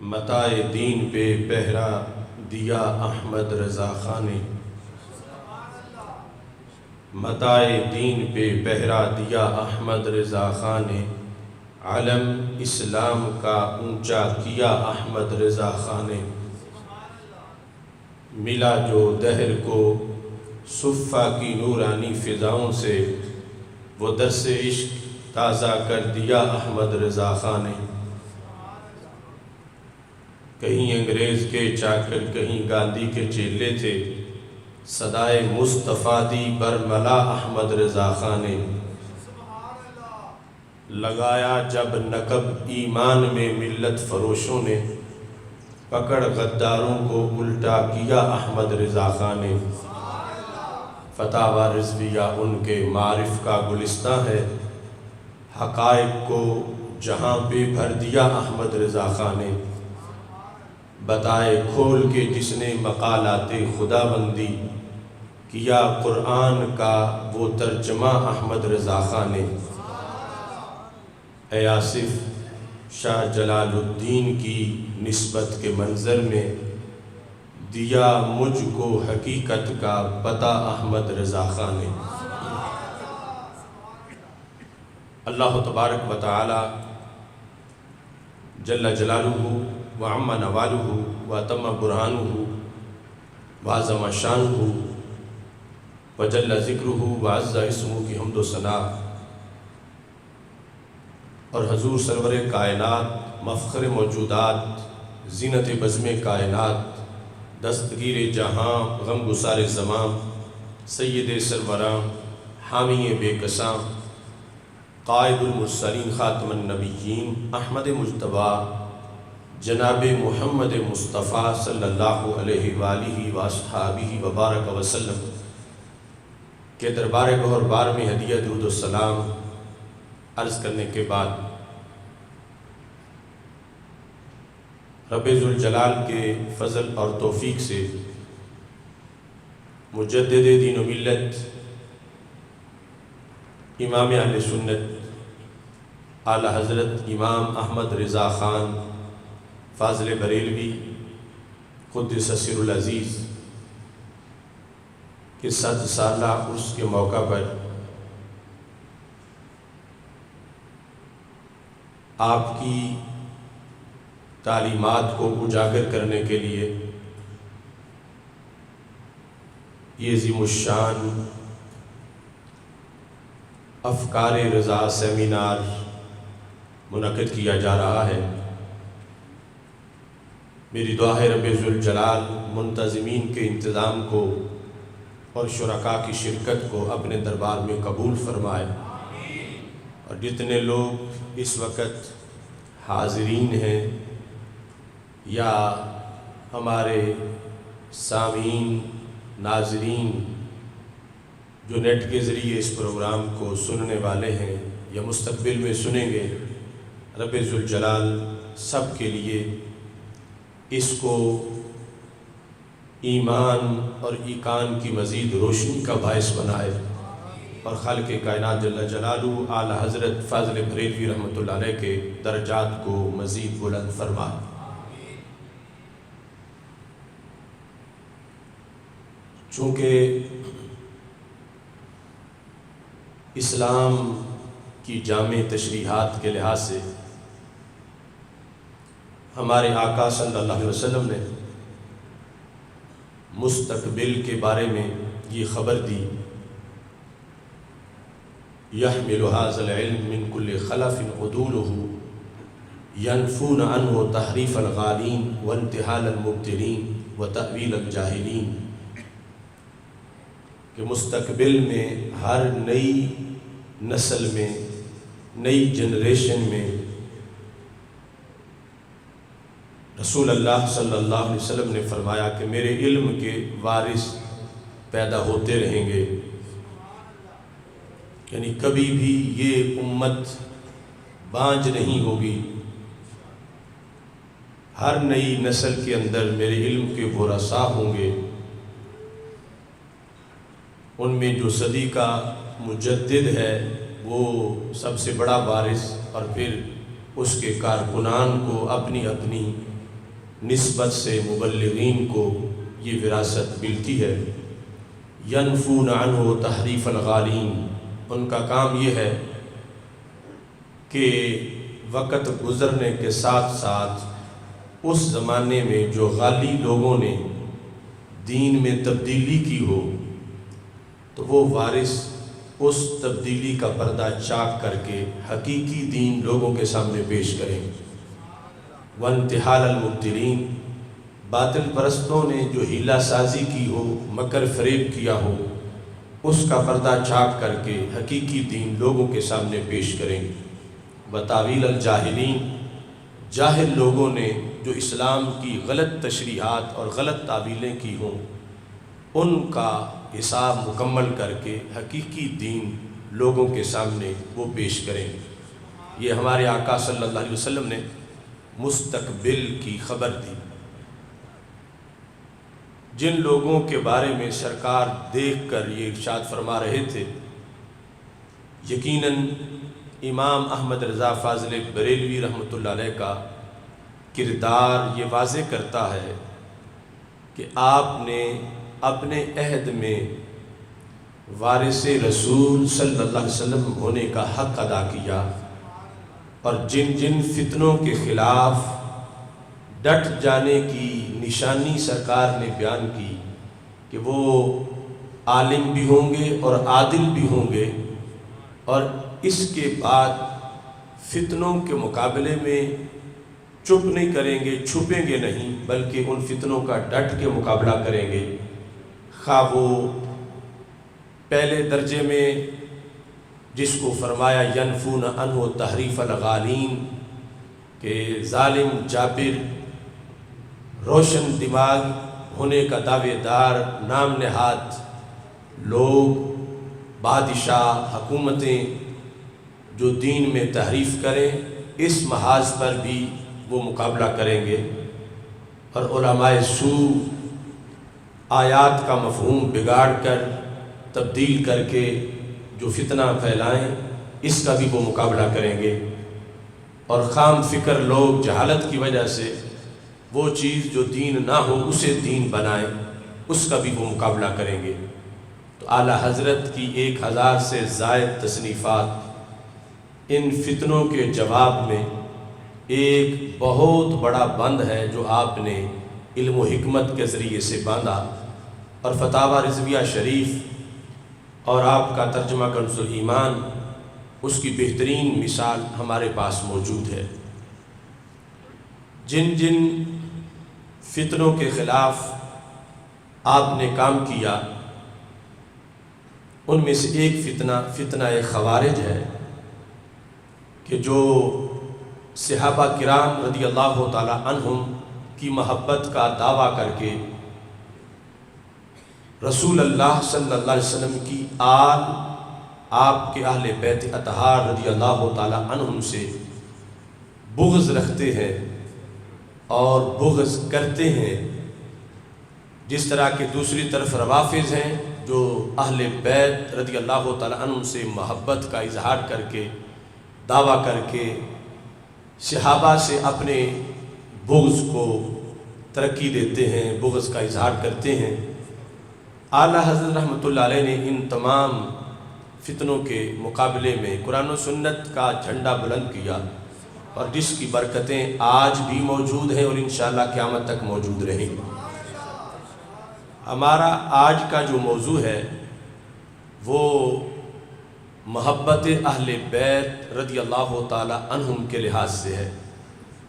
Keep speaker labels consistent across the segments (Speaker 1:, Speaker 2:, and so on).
Speaker 1: متاع دین پہ پہرا دیا احمد رضا خان نے، متاع دین پہ پہرا دیا احمد رضا خان نے، علم اسلام کا اونچا کیا احمد رضا خان نے، ملا جو دہر کو صفہ کی نورانی فضاؤں سے، وہ درس عشق تازہ کر دیا احمد رضا خان نے۔ کہیں انگریز کے چاکر کہیں گاندھی کے چیلے تھے، صدائے مصطفیٰ دی برملا احمد رضا خان نے، لگایا جب نقب ایمان میں ملت فروشوں نے، پکڑ غداروں کو الٹا کیا احمد رضا خان نے۔ فتاوی رضویہ ان کے معارف کا گلستاں ہے، حقائق کو جہاں پہ بھر دیا احمد رضا خان نے، بتائے کھول کے جس نے مقالات خدا بندی، کیا قرآن کا وہ ترجمہ احمد رضا خان نے۔ اے آصف شاہ جلال الدین کی نسبت کے منظر میں، دیا مجھ کو حقیقت کا پتہ احمد رضا خان نے۔ اللہ تبارک و تعالی جل جلالہ وعم نوالہ واتم برہانہ وعظم شانہ وجل ذکرہ وعز اسمہ کی حمد و ثنا، اور حضور سرور کائنات، مفخر موجودات، زینت بزم کائنات، دستگیر جہاں، غم گسار زمان، سید سروراں، حامی بے کساں، قائد المرسلین، خاتم النبیین، احمد مجتبیٰ، جناب محمد مصطفیٰ صلی اللہ علیہ وآلہ وآصحابہ وبارک وسلم کے دربار گہر بار میں ہدیہ درود و سلام عرض کرنے کے بعد، رب ذوالجلال کے فضل اور توفیق سے مجدد دین و ملت، امام اہل سنت اعلی حضرت امام احمد رضا خان فاضل بریلوی قدس سر العزیز کے 100 سالہ عرس کے موقع پر آپ کی تعلیمات کو اجاگر کرنے کے لیے یہ عظیم الشان افکار رضا سیمینار منعقد کیا جا رہا ہے۔ میری دعا ہے رب ذوالجلال منتظمین کے انتظام کو اور شرکاء کی شرکت کو اپنے دربار میں قبول فرمائے، اور جتنے لوگ اس وقت حاضرین ہیں یا ہمارے سامعین، ناظرین جو نیٹ کے ذریعے اس پروگرام کو سننے والے ہیں یا مستقبل میں سنیں گے، رب ذوالجلال سب کے لیے اس کو ایمان اور ایقان کی مزید روشنی کا باعث بنائے، اور خالق کائنات جل جلالہ اعلی حضرت فاضل بریلوی رحمۃ اللہ علیہ کے درجات کو مزید بلند فرمائے۔ چونکہ اسلام کی جامع تشریحات کے لحاظ سے ہمارے آقا صلی اللہ علیہ وسلم نے مستقبل کے بارے میں یہ خبر دی، يحمل هذا العلم من كل خلف عدوله ينفون عنه تحریف الغالین وانتحال المبتلین وتأویل الجاہلین، کہ مستقبل میں ہر نئی نسل میں، نئی جنریشن میں رسول اللہ صلی اللہ علیہ وسلم نے فرمایا کہ میرے علم کے وارث پیدا ہوتے رہیں گے، یعنی کبھی بھی یہ امت بانج نہیں ہوگی، ہر نئی نسل کے اندر میرے علم کے ورثاء ہوں گے، ان میں جو صدی کا مجدد ہے وہ سب سے بڑا وارث، اور پھر اس کے کارکنان کو اپنی اپنی نسبت سے مبلغین کو یہ وراثت ملتی ہے۔ ینفون عنہ تحریف الغالین، ان کا کام یہ ہے کہ وقت گزرنے کے ساتھ ساتھ اس زمانے میں جو غالی لوگوں نے دین میں تبدیلی کی ہو تو وہ وارث اس تبدیلی کا پردہ چاک کر کے حقیقی دین لوگوں کے سامنے پیش کریں۔ وانتحال المبتلین، باطل پرستوں نے جو ہیلہ سازی کی ہو، مکر فریب کیا ہو، اس کا پردہ چاک کر کے حقیقی دین لوگوں کے سامنے پیش کریں۔ وتاویل الجاہلین، جاہل لوگوں نے جو اسلام کی غلط تشریحات اور غلط تعویلیں کی ہوں، ان کا حساب مکمل کر کے حقیقی دین لوگوں کے سامنے وہ پیش کریں۔ یہ ہمارے آقا صلی اللہ علیہ وسلم نے مستقبل کی خبر دی۔ جن لوگوں کے بارے میں سرکار دیکھ کر یہ ارشاد فرما رہے تھے، یقیناً امام احمد رضا فاضل بریلوی رحمۃ اللہ علیہ کا کردار یہ واضح کرتا ہے کہ آپ نے اپنے عہد میں وارث رسول صلی اللہ علیہ وسلم ہونے کا حق ادا کیا، اور جن جن فتنوں کے خلاف ڈٹ جانے کی نشانی سرکار نے بیان کی کہ وہ عالم بھی ہوں گے اور عادل بھی ہوں گے، اور اس کے بعد فتنوں کے مقابلے میں چپ نہیں کریں گے، چھپیں گے نہیں، بلکہ ان فتنوں کا ڈٹ کے مقابلہ کریں گے، خواہ وہ پہلے درجے میں جس کو فرمایا ینفون عنہ تحریف الغالین کہ ظالم جابر روشن دماغ ہونے کا دعوے دار نام نہاد لوگ، بادشاہ، حکومتیں جو دین میں تحریف کریں، اس محاذ پر بھی وہ مقابلہ کریں گے، اور علماء سوء آیات کا مفہوم بگاڑ کر تبدیل کر کے جو فتنہ پھیلائیں، اس کا بھی وہ مقابلہ کریں گے، اور خام فکر لوگ جہالت کی وجہ سے وہ چیز جو دین نہ ہو اسے دین بنائیں، اس کا بھی وہ مقابلہ کریں گے۔ تو اعلیٰ حضرت کی 1000 سے زائد تصنیفات ان فتنوں کے جواب میں ایک بہت بڑا بند ہے جو آپ نے علم و حکمت کے ذریعے سے باندھا، اور فتاوی رضویہ شریف اور آپ کا ترجمہ کنز الایمان، اس کی بہترین مثال ہمارے پاس موجود ہے۔ جن جن فتنوں کے خلاف آپ نے کام کیا، ان میں سے ایک فتنہ خوارج ہے کہ جو صحابہ کرام رضی اللہ تعالی عنہم کی محبت کا دعویٰ کر کے رسول اللہ صلی اللہ علیہ وسلم کی آل، آپ کے اہل بیت اطہار رضی اللہ تعالی عنہم سے بغض رکھتے ہیں اور بغض کرتے ہیں، جس طرح کہ دوسری طرف روافض ہیں جو اہل بیت رضی اللہ تعالی عنہم سے محبت کا اظہار کر کے دعویٰ کر کے صحابہ سے اپنے بغض کو ترقی دیتے ہیں، بغض کا اظہار کرتے ہیں۔ اعلیٰ حضرت رحمۃ اللہ علیہ نے ان تمام فتنوں کے مقابلے میں قرآن و سنت کا جھنڈا بلند کیا، اور جس کی برکتیں آج بھی موجود ہیں اور انشاءاللہ قیامت تک موجود رہیں گی۔ ہمارا آج کا جو موضوع ہے وہ محبت اہل بیت رضی اللہ تعالی عنہم کے لحاظ سے ہے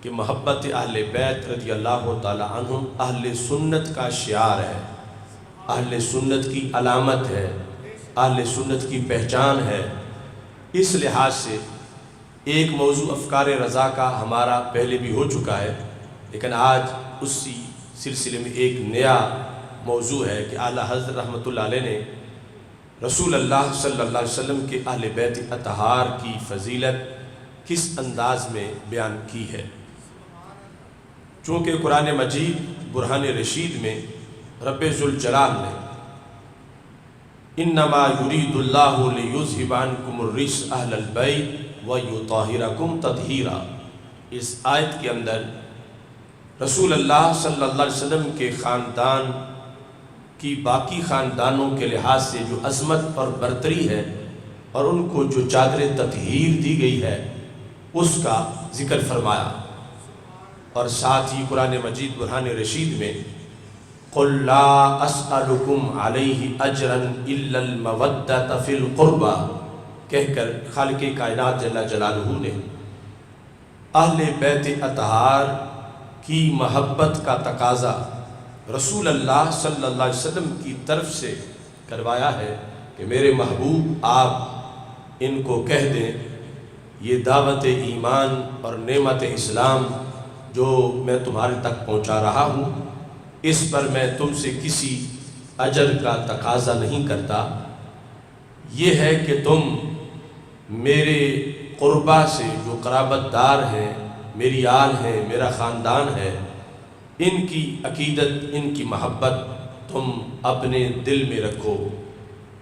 Speaker 1: کہ محبت اہل بیت رضی اللہ تعالی عنہم اہل سنت کا شعار ہے، اہل سنت کی علامت ہے، اہل سنت کی پہچان ہے۔ اس لحاظ سے ایک موضوع افکار رضا کا ہمارا پہلے بھی ہو چکا ہے، لیکن آج اسی سلسلے میں ایک نیا موضوع ہے کہ اعلیٰ حضرت رحمۃ اللہ علیہ نے رسول اللہ صلی اللہ علیہ وسلم کے اہل بیت اطہار کی فضیلت کس انداز میں بیان کی ہے۔ چونکہ قرآن مجید برہان رشید میں رب ذوالجلال نے انما یرید اللہ لیذھب عنکم الرجس اہل البیت ویطہرکم تطہیرا، اس آیت کے اندر رسول اللہ صلی اللہ علیہ وسلم کے خاندان کی باقی خاندانوں کے لحاظ سے جو عظمت اور برتری ہے اور ان کو جو چادر تطہیر دی گئی ہے اس کا ذکر فرمایا، اور ساتھ ہی قرآن مجید برہان رشید میں قُلْ لَا أَسْأَلُكُمْ عَلَيْهِ أَجْرًا إِلَّا الْمَوَدَّةَ فِي الْقُرْبَى کہہ کر خالق کائنات جل جلالہ نے اہل بیت اطہار کی محبت کا تقاضا رسول اللہ صلی اللہ علیہ وسلم کی طرف سے کروایا ہے کہ میرے محبوب آپ ان کو کہہ دیں یہ دعوت ایمان اور نعمت اسلام جو میں تمہارے تک پہنچا رہا ہوں اس پر میں تم سے کسی اجر کا تقاضا نہیں کرتا، یہ ہے کہ تم میرے قربا سے جو قرابت دار ہیں، میری آل ہے، میرا خاندان ہے، ان کی عقیدت، ان کی محبت تم اپنے دل میں رکھو،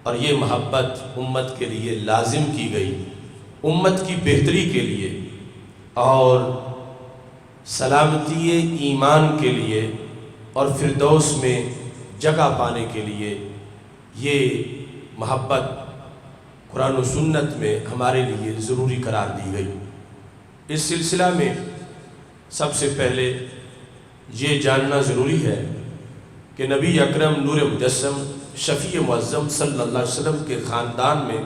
Speaker 1: اور یہ محبت امت کے لیے لازم کی گئی، امت کی بہتری کے لیے اور سلامتی ایمان کے لیے اور فردوس میں جگہ پانے کے لیے یہ محبت قرآن و سنت میں ہمارے لیے ضروری قرار دی گئی۔ اس سلسلہ میں سب سے پہلے یہ جاننا ضروری ہے کہ نبی اکرم نور مجسم شفیع معظم صلی اللہ علیہ وسلم کے خاندان میں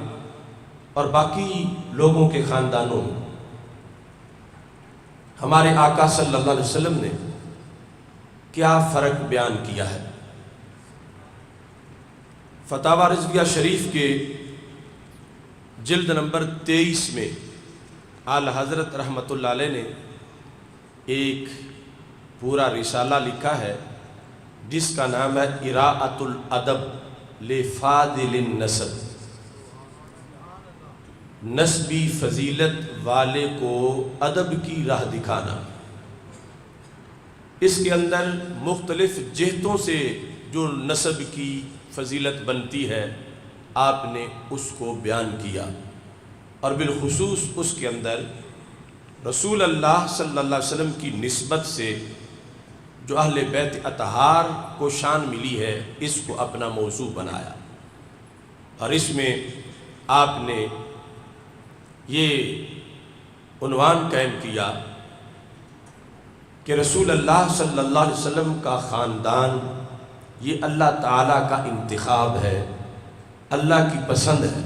Speaker 1: اور باقی لوگوں کے خاندانوں میں ہمارے آقا صلی اللہ علیہ وسلم نے کیا فرق بیان کیا ہے۔ فتاوی رضویہ شریف کے جلد نمبر 23 میں اعلی حضرت رحمۃ اللہ علیہ نے ایک پورا رسالہ لکھا ہے جس کا نام ہے اراءۃ الادب لفاضل النسب، نسبی فضیلت والے کو ادب کی راہ دکھانا۔ اس کے اندر مختلف جہتوں سے جو نسب کی فضیلت بنتی ہے آپ نے اس کو بیان کیا، اور بالخصوص اس کے اندر رسول اللہ صلی اللہ علیہ وسلم کی نسبت سے جو اہل بیت اطہار کو شان ملی ہے اس کو اپنا موضوع بنایا، اور اس میں آپ نے یہ عنوان قائم کیا کہ رسول اللہ صلی اللہ علیہ وسلم کا خاندان یہ اللہ تعالیٰ کا انتخاب ہے، اللہ کی پسند ہے۔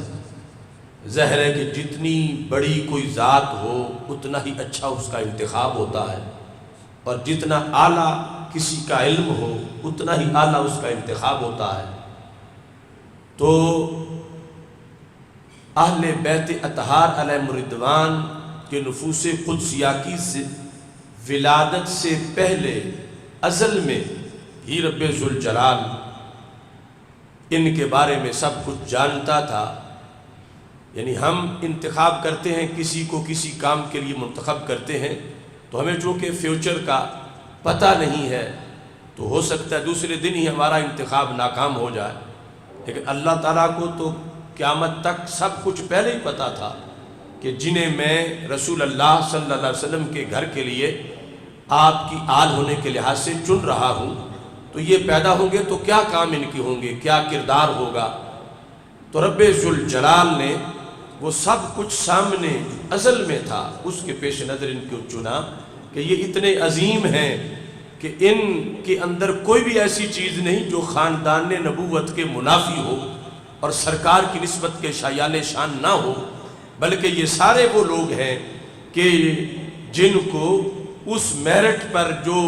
Speaker 1: ظاہر ہے کہ جتنی بڑی کوئی ذات ہو اتنا ہی اچھا اس کا انتخاب ہوتا ہے، اور جتنا اعلیٰ کسی کا علم ہو اتنا ہی اعلیٰ اس کا انتخاب ہوتا ہے۔ تو اہل بیت اطہار علیہم الرضوان کے نفوس قدسیہ کی ولادت سے پہلے ازل میں ہی رب ذوالجلال ان کے بارے میں سب کچھ جانتا تھا۔ یعنی ہم انتخاب کرتے ہیں، کسی کو کسی کام کے لیے منتخب کرتے ہیں تو ہمیں چونکہ فیوچر کا پتہ نہیں ہے تو ہو سکتا ہے دوسرے دن ہی ہمارا انتخاب ناکام ہو جائے، لیکن اللہ تعالیٰ کو تو قیامت تک سب کچھ پہلے ہی پتہ تھا کہ جنہیں میں رسول اللہ صلی اللہ علیہ وسلم کے گھر کے لیے آپ کی آل ہونے کے لحاظ سے چن رہا ہوں تو یہ پیدا ہوں گے تو کیا کام ان کی ہوں گے، کیا کردار ہوگا۔ تو رب ذوالجلال نے وہ سب کچھ سامنے ازل میں تھا اس کے پیش نظر ان کو چنا کہ یہ اتنے عظیم ہیں کہ ان کے اندر کوئی بھی ایسی چیز نہیں جو خاندان نبوت کے منافی ہو اور سرکار کی نسبت کے شایان شان نہ ہو، بلکہ یہ سارے وہ لوگ ہیں کہ جن کو اس میرٹ پر جو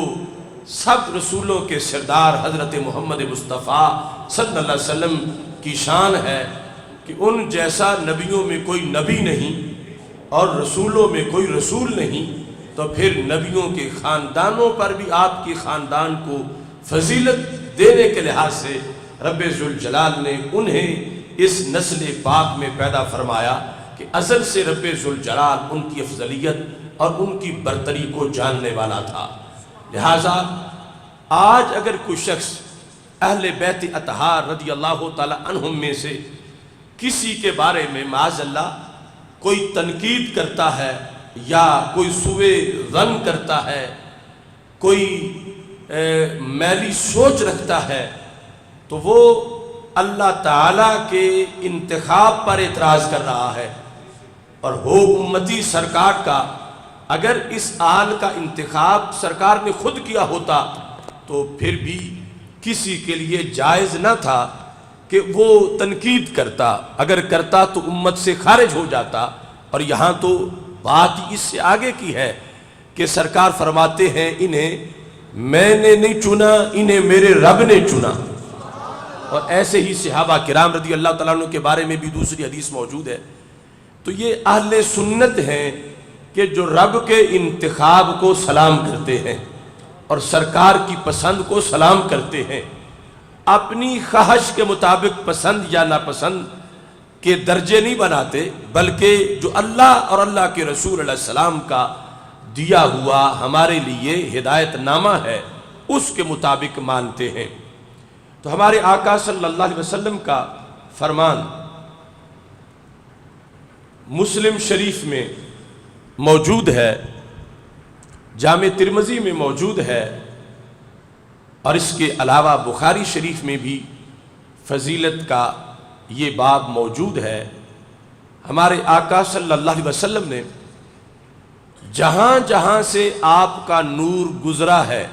Speaker 1: سب رسولوں کے سردار حضرت محمد مصطفیٰ صلی اللہ علیہ وسلم کی شان ہے کہ ان جیسا نبیوں میں کوئی نبی نہیں اور رسولوں میں کوئی رسول نہیں، تو پھر نبیوں کے خاندانوں پر بھی آپ کی خاندان کو فضیلت دینے کے لحاظ سے رب ذوالجلال نے انہیں اس نسل پاک میں پیدا فرمایا کہ ازل سے رب ذوالجلال ان کی افضلیت اور ان کی برتری کو جاننے والا تھا۔ لہٰذا آج اگر کوئی شخص اہل بیت اطہار رضی اللہ تعالی عنہم میں سے کسی کے بارے میں معاذ اللہ کوئی تنقید کرتا ہے یا کوئی سوء ظن کرتا ہے کوئی میلی سوچ رکھتا ہے تو وہ اللہ تعالیٰ کے انتخاب پر اعتراض کر رہا ہے، اور ہو امتی سرکار کا، اگر اس آل کا انتخاب سرکار نے خود کیا ہوتا تو پھر بھی کسی کے لیے جائز نہ تھا کہ وہ تنقید کرتا، اگر کرتا تو امت سے خارج ہو جاتا۔ اور یہاں تو بات اس سے آگے کی ہے کہ سرکار فرماتے ہیں انہیں میں نے نہیں چنا، انہیں میرے رب نے چنا۔ اور ایسے ہی صحابہ کرام رضی اللہ تعالیٰ عنہ کے بارے میں بھی دوسری حدیث موجود ہے۔ تو یہ اہل سنت ہیں کہ جو رب کے انتخاب کو سلام کرتے ہیں اور سرکار کی پسند کو سلام کرتے ہیں، اپنی خواہش کے مطابق پسند یا ناپسند کے درجے نہیں بناتے، بلکہ جو اللہ اور اللہ کے رسول علیہ السلام کا دیا ہوا ہمارے لیے ہدایت نامہ ہے اس کے مطابق مانتے ہیں۔ تو ہمارے آقا صلی اللہ علیہ وسلم کا فرمان مسلم شریف میں موجود ہے، جامع ترمذی میں موجود ہے، اور اس کے علاوہ بخاری شریف میں بھی فضیلت کا یہ باب موجود ہے۔ ہمارے آقا صلی اللہ علیہ وسلم نے جہاں جہاں سے آپ کا نور گزرا ہے،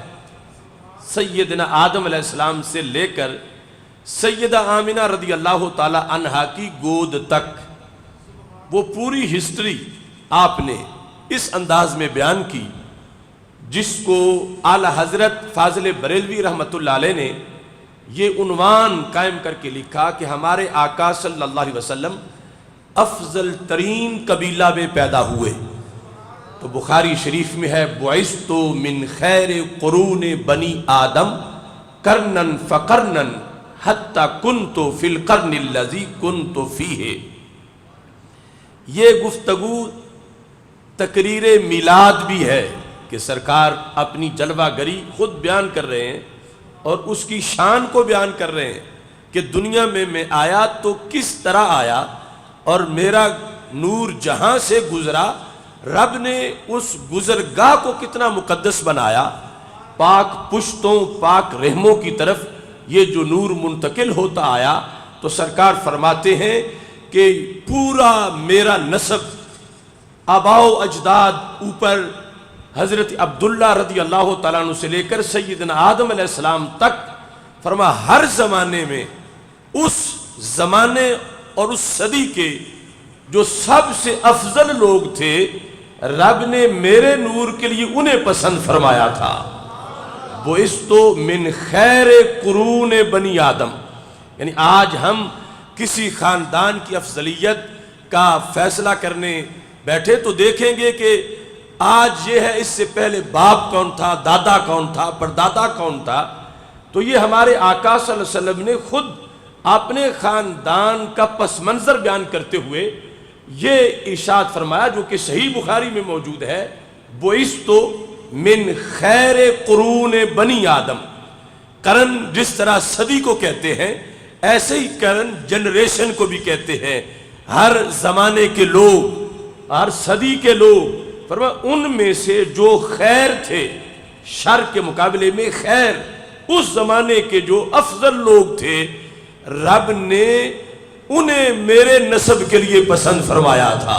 Speaker 1: سیدنا آدم علیہ السلام سے لے کر سیدہ آمنہ رضی اللہ تعالی عنہا کی گود تک، وہ پوری ہسٹری آپ نے اس انداز میں بیان کی جس کو اعلیٰ حضرت فاضل بریلوی رحمۃ اللہ علیہ نے یہ عنوان قائم کر کے لکھا کہ ہمارے آقا صلی اللہ علیہ وسلم افضل ترین قبیلہ میں پیدا ہوئے۔ تو بخاری شریف میں ہے بعثت من خیر قرون بنی آدم قرنن فقرنن حتی کنت فی القرن الذی کنت فیہ۔ یہ گفتگو تقریر میلاد بھی ہے کہ سرکار اپنی جلوہ گری خود بیان کر رہے ہیں اور اس کی شان کو بیان کر رہے ہیں کہ دنیا میں آیا تو کس طرح آیا، اور میرا نور جہاں سے گزرا رب نے اس گزرگاہ کو کتنا مقدس بنایا، پاک پشتوں پاک رحموں کی طرف یہ جو نور منتقل ہوتا آیا۔ تو سرکار فرماتے ہیں کہ پورا میرا نسب آباء و اجداد اوپر حضرت عبداللہ رضی اللہ تعالیٰ عنہ سے لے کر سیدنا آدم علیہ السلام تک، فرما ہر زمانے میں اس زمانے اور اس صدی کے جو سب سے افضل لوگ تھے رب نے میرے نور کے لیے انہیں پسند فرمایا تھا۔ بعثت من خیر قرون بنی آدم، یعنی آج ہم کسی خاندان کی افضلیت کا فیصلہ کرنے بیٹھے تو دیکھیں گے کہ آج یہ ہے، اس سے پہلے باپ کون تھا، دادا کون تھا، پردادا کون تھا۔ تو یہ ہمارے آقا صلی اللہ علیہ وسلم نے خود اپنے خاندان کا پس منظر بیان کرتے ہوئے یہ ارشاد فرمایا جو کہ صحیح بخاری میں موجود ہے، بعثت من خیر قرون بنی آدم۔ قرن جس طرح صدی کو کہتے ہیں ایسے ہی قرن جنریشن کو بھی کہتے ہیں، ہر زمانے کے لوگ، ہر صدی کے لوگ، فرمایا ان میں سے جو خیر تھے، شر کے مقابلے میں خیر، اس زمانے کے جو افضل لوگ تھے رب نے انہیں میرے نسب کے لیے پسند فرمایا تھا۔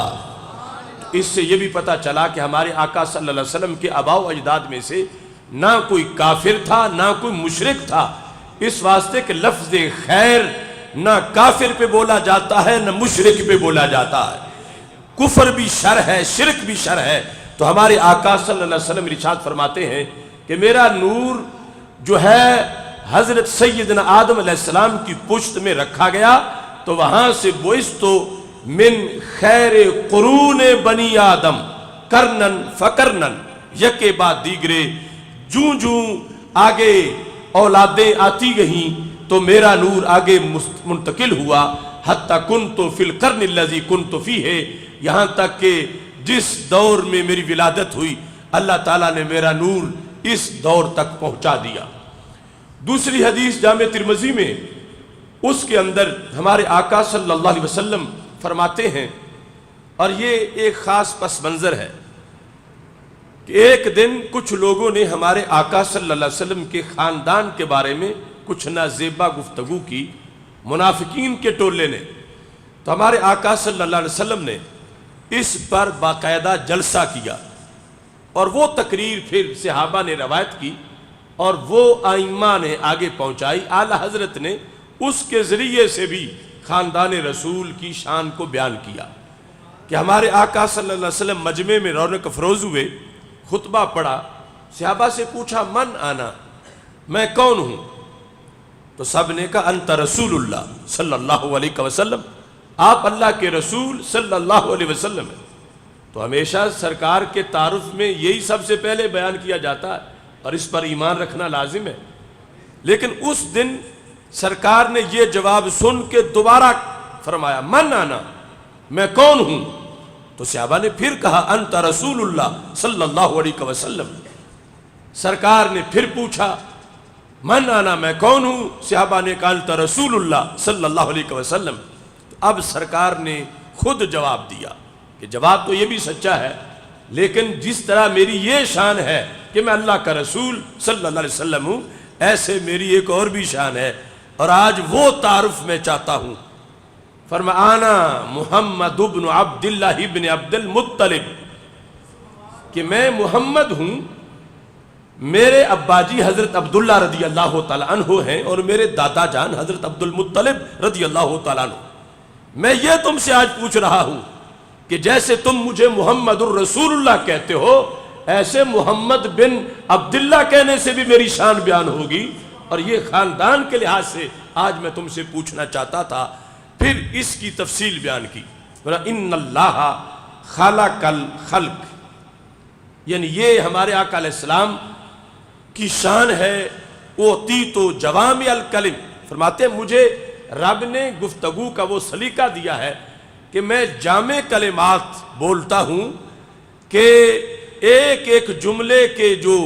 Speaker 1: اس سے یہ بھی پتہ چلا کہ ہمارے آقا صلی اللہ علیہ وسلم کے آباء و اجداد میں سے نہ کوئی کافر تھا نہ کوئی مشرک تھا، اس واسطے کہ لفظ خیر نہ کافر پہ بولا جاتا ہے نہ مشرک پہ بولا جاتا ہے، کفر بھی شر ہے، شرک بھی شر ہے۔ تو ہمارے آقا صلی اللہ علیہ وسلم ارشاد فرماتے ہیں کہ میرا نور جو ہے حضرت سیدنا آدم علیہ السلام کی پشت میں رکھا گیا، تو وہاں سے بعثت من خیر قرون بنی آدم کرنن فکرنن، یکے بعد دیگرے جوں جوں آگے اولادیں آتی گئیں تو میرا نور آگے منتقل ہوا، حتی کنت فی القرن الذی کنت فیہ، یہاں تک کہ جس دور میں میری ولادت ہوئی اللہ تعالیٰ نے میرا نور اس دور تک پہنچا دیا۔ دوسری حدیث جامع ترمذی میں، اس کے اندر ہمارے آقا صلی اللہ علیہ وسلم فرماتے ہیں، اور یہ ایک خاص پس منظر ہے کہ ایک دن کچھ لوگوں نے ہمارے آقا صلی اللہ علیہ وسلم کے خاندان کے بارے میں کچھ نازیبا گفتگو کی، منافقین کے ٹولے نے. تو ہمارے آقا صلی اللہ علیہ وسلم نے اس پر باقاعدہ جلسہ کیا، اور وہ تقریر پھر صحابہ نے روایت کی اور وہ ائمہ نے آگے پہنچائی. اعلیٰ حضرت نے اس کے ذریعے سے بھی خاندان رسول کی شان کو بیان کیا کہ ہمارے آقا صلی اللہ علیہ وسلم مجمع میں رونق افروز ہوئے، خطبہ پڑھا، صحابہ سے پوچھا من آنا، میں کون ہوں؟ تو سب نے کہا انت رسول اللہ صلی اللہ علیہ وسلم، آپ اللہ کے رسول صلی اللہ علیہ وسلم ہیں. تو ہمیشہ سرکار کے تعارف میں یہی سب سے پہلے بیان کیا جاتا ہے اور اس پر ایمان رکھنا لازم ہے. لیکن اس دن سرکار نے یہ جواب سن کے دوبارہ فرمایا من آنا، میں کون ہوں؟ تو صحابہ نے پھر کہا انت رسول اللہ صلی اللہ علیہ وسلم. سرکار نے پھر پوچھا من آنا، میں کون ہوں؟ صحابہ نے کہا انت رسول اللہ صلی اللہ علیہ وسلم. اب سرکار نے خود جواب دیا کہ جواب تو یہ بھی سچا ہے، لیکن جس طرح میری یہ شان ہے کہ میں اللہ کا رسول صلی اللہ علیہ وسلم ہوں، ایسے میری ایک اور بھی شان ہے، اور آج وہ تعارف میں چاہتا ہوں. فرمانا محمد ابن عبداللہ ابن عبد المطلب، کہ میں محمد ہوں، میرے ابا جی حضرت عبداللہ رضی اللہ تعالیٰ عنہ ہیں اور میرے دادا جان حضرت عبد المطلب رضی اللہ تعالیٰ عنہ. میں یہ تم سے آج پوچھ رہا ہوں کہ جیسے تم مجھے محمد الرسول اللہ کہتے ہو، ایسے محمد بن عبداللہ کہنے سے بھی میری شان بیان ہوگی. اور یہ خاندان کے لحاظ سے آج میں تم سے پوچھنا چاہتا تھا. پھر اس کی تفصیل بیان کی. ان اللہ خلق الخلق، یعنی یہ ہمارے آقا علیہ السلام کی شان ہے. اوتیت جوامع الکلم، فرماتے ہیں مجھے رب نے گفتگو کا وہ سلیقہ دیا ہے کہ میں جامع کلمات بولتا ہوں کہ ایک ایک جملے کے جو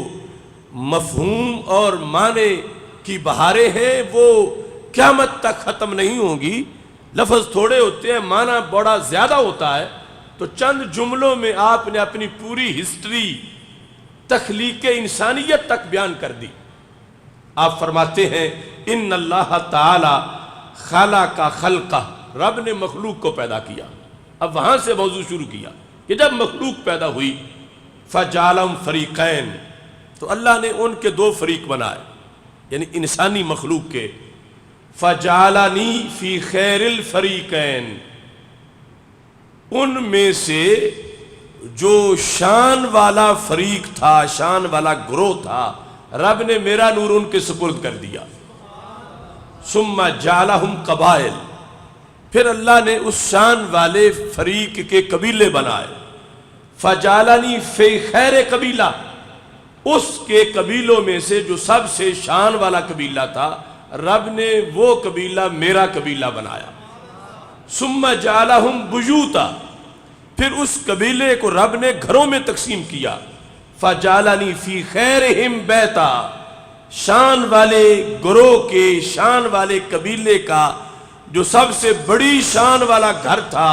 Speaker 1: مفہوم اور معنی کی بہاریں ہیں وہ قیامت تک ختم نہیں ہوں گی. لفظ تھوڑے ہوتے ہیں، معنی بڑا زیادہ ہوتا ہے. تو چند جملوں میں آپ نے اپنی پوری ہسٹری تخلیق انسانیت تک بیان کر دی. آپ فرماتے ہیں ان اللہ تعالی خلق خلقہ، رب نے مخلوق کو پیدا کیا. اب وہاں سے موضوع شروع کیا کہ جب مخلوق پیدا ہوئی فجعلہم فریقین، تو اللہ نے ان کے دو فریق بنائے، یعنی انسانی مخلوق کے. فجعلنی فی خیر الفریقین، ان میں سے جو شان والا فریق تھا، شان والا گروہ تھا، رب نے میرا نور ان کے سپرد کر دیا. ثم جعلہم قبائل، پھر اللہ نے اس شان والے فریق کے قبیلے بنائے. فجعلنی فی خیر قبیلہ، اس کے قبیلوں میں سے جو سب سے شان والا قبیلہ تھا، رب نے وہ قبیلہ میرا قبیلہ بنایا. ثم جعلہم بیوتا، پھر اس قبیلے کو رب نے گھروں میں تقسیم کیا. فجعلنی فی خیرہم بیتا، شان والے گروہ کے، شان والے قبیلے کا جو سب سے بڑی شان والا گھر تھا،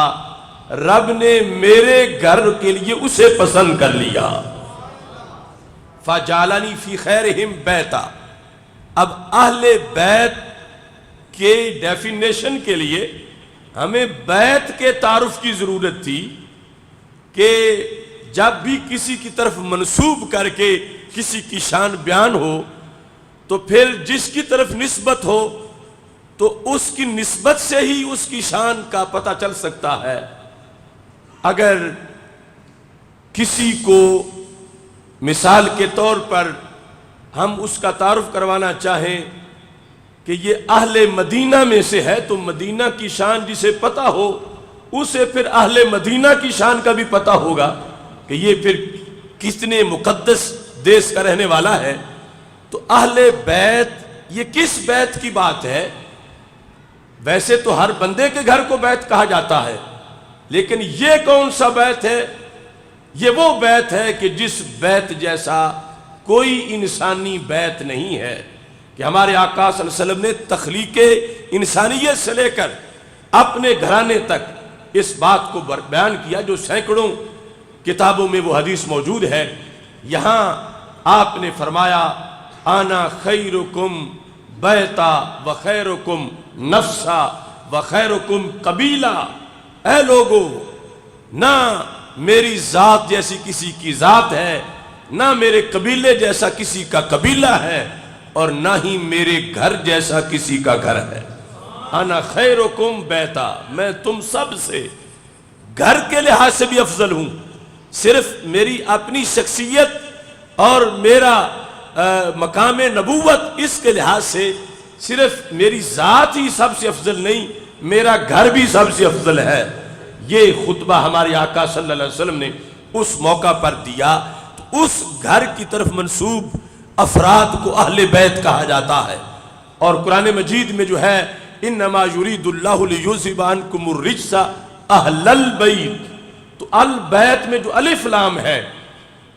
Speaker 1: رب نے میرے گھر کے لیے اسے پسند کر لیا. فجعلنی فی خیرہم بیتا. اب اہل بیت کے ڈیفینیشن کے لیے ہمیں بیت کے تعارف کی ضرورت تھی کہ جب بھی کسی کی طرف منسوب کر کے کسی کی شان بیان ہو تو پھر جس کی طرف نسبت ہو تو اس کی نسبت سے ہی اس کی شان کا پتہ چل سکتا ہے. اگر کسی کو مثال کے طور پر ہم اس کا تعارف کروانا چاہیں کہ یہ اہل مدینہ میں سے ہے تو مدینہ کی شان جسے پتہ ہو اسے پھر اہل مدینہ کی شان کا بھی پتہ ہوگا کہ یہ پھر کتنے مقدس دیش کا رہنے والا ہے. تو اہل بیت، یہ کس بیت کی بات ہے؟ ویسے تو ہر بندے کے گھر کو بیت کہا جاتا ہے، لیکن یہ کون سا بیت ہے؟ یہ وہ بیت ہے کہ جس بیت جیسا کوئی انسانی بیت نہیں ہے. کہ ہمارے آقا صلی اللہ علیہ وسلم نے تخلیق انسانیت سے لے کر اپنے گھرانے تک اس بات کو بیان کیا جو سینکڑوں کتابوں میں وہ حدیث موجود ہے یہاں آپ نے فرمایا آنا خیرکم بیتا و خیرکم نفسا و خیرکم قبیلہ، اے لوگو نہ میری ذات جیسی کسی کی ذات ہے، نہ میرے قبیلے جیسا کسی کا قبیلہ ہے، اور نہ ہی میرے گھر جیسا کسی کا گھر ہے۔ انا خیرکم بیتا، میں تم سب سے گھر کے لحاظ سے بھی افضل ہوں، صرف میری اپنی شخصیت اور میرا مقام نبوت اس کے لحاظ سے صرف میری ذات ہی سب سے افضل نہیں، میرا گھر بھی سب سے افضل ہے۔ یہ خطبہ ہمارے آقا صلی اللہ علیہ وسلم نے اس موقع پر دیا، تو اس گھر کی طرف منسوب افراد کو اہل بیت کہا جاتا ہے۔ اور قرآن مجید میں جو ہے انما یرید اللہ لیذھب عنکم الرجس اہل البیت، تو البیت میں جو الف لام ہے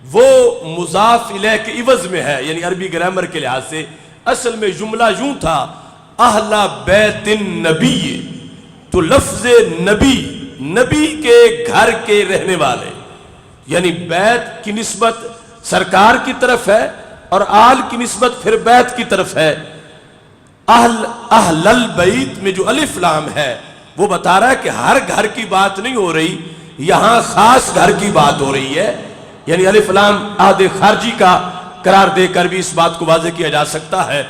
Speaker 1: وہ مضاف الیہ کے عوض میں ہے، یعنی عربی گرامر کے لحاظ سے اصل میں جملہ یوں تھا اہل بیت النبی، تو لفظ نبی، نبی کے گھر کے رہنے والے، یعنی بیت کی نسبت سرکار کی طرف ہے اور آل کی نسبت پھر بیت کی طرف ہے۔ اہل البیت میں جو الف لام ہے وہ بتا رہا ہے کہ ہر گھر کی بات نہیں ہو رہی، یہاں خاص گھر کی بات ہو رہی ہے، یعنی الف لام عہد خارجی کا قرار دے کر بھی اس بات کو واضح کیا جا سکتا ہے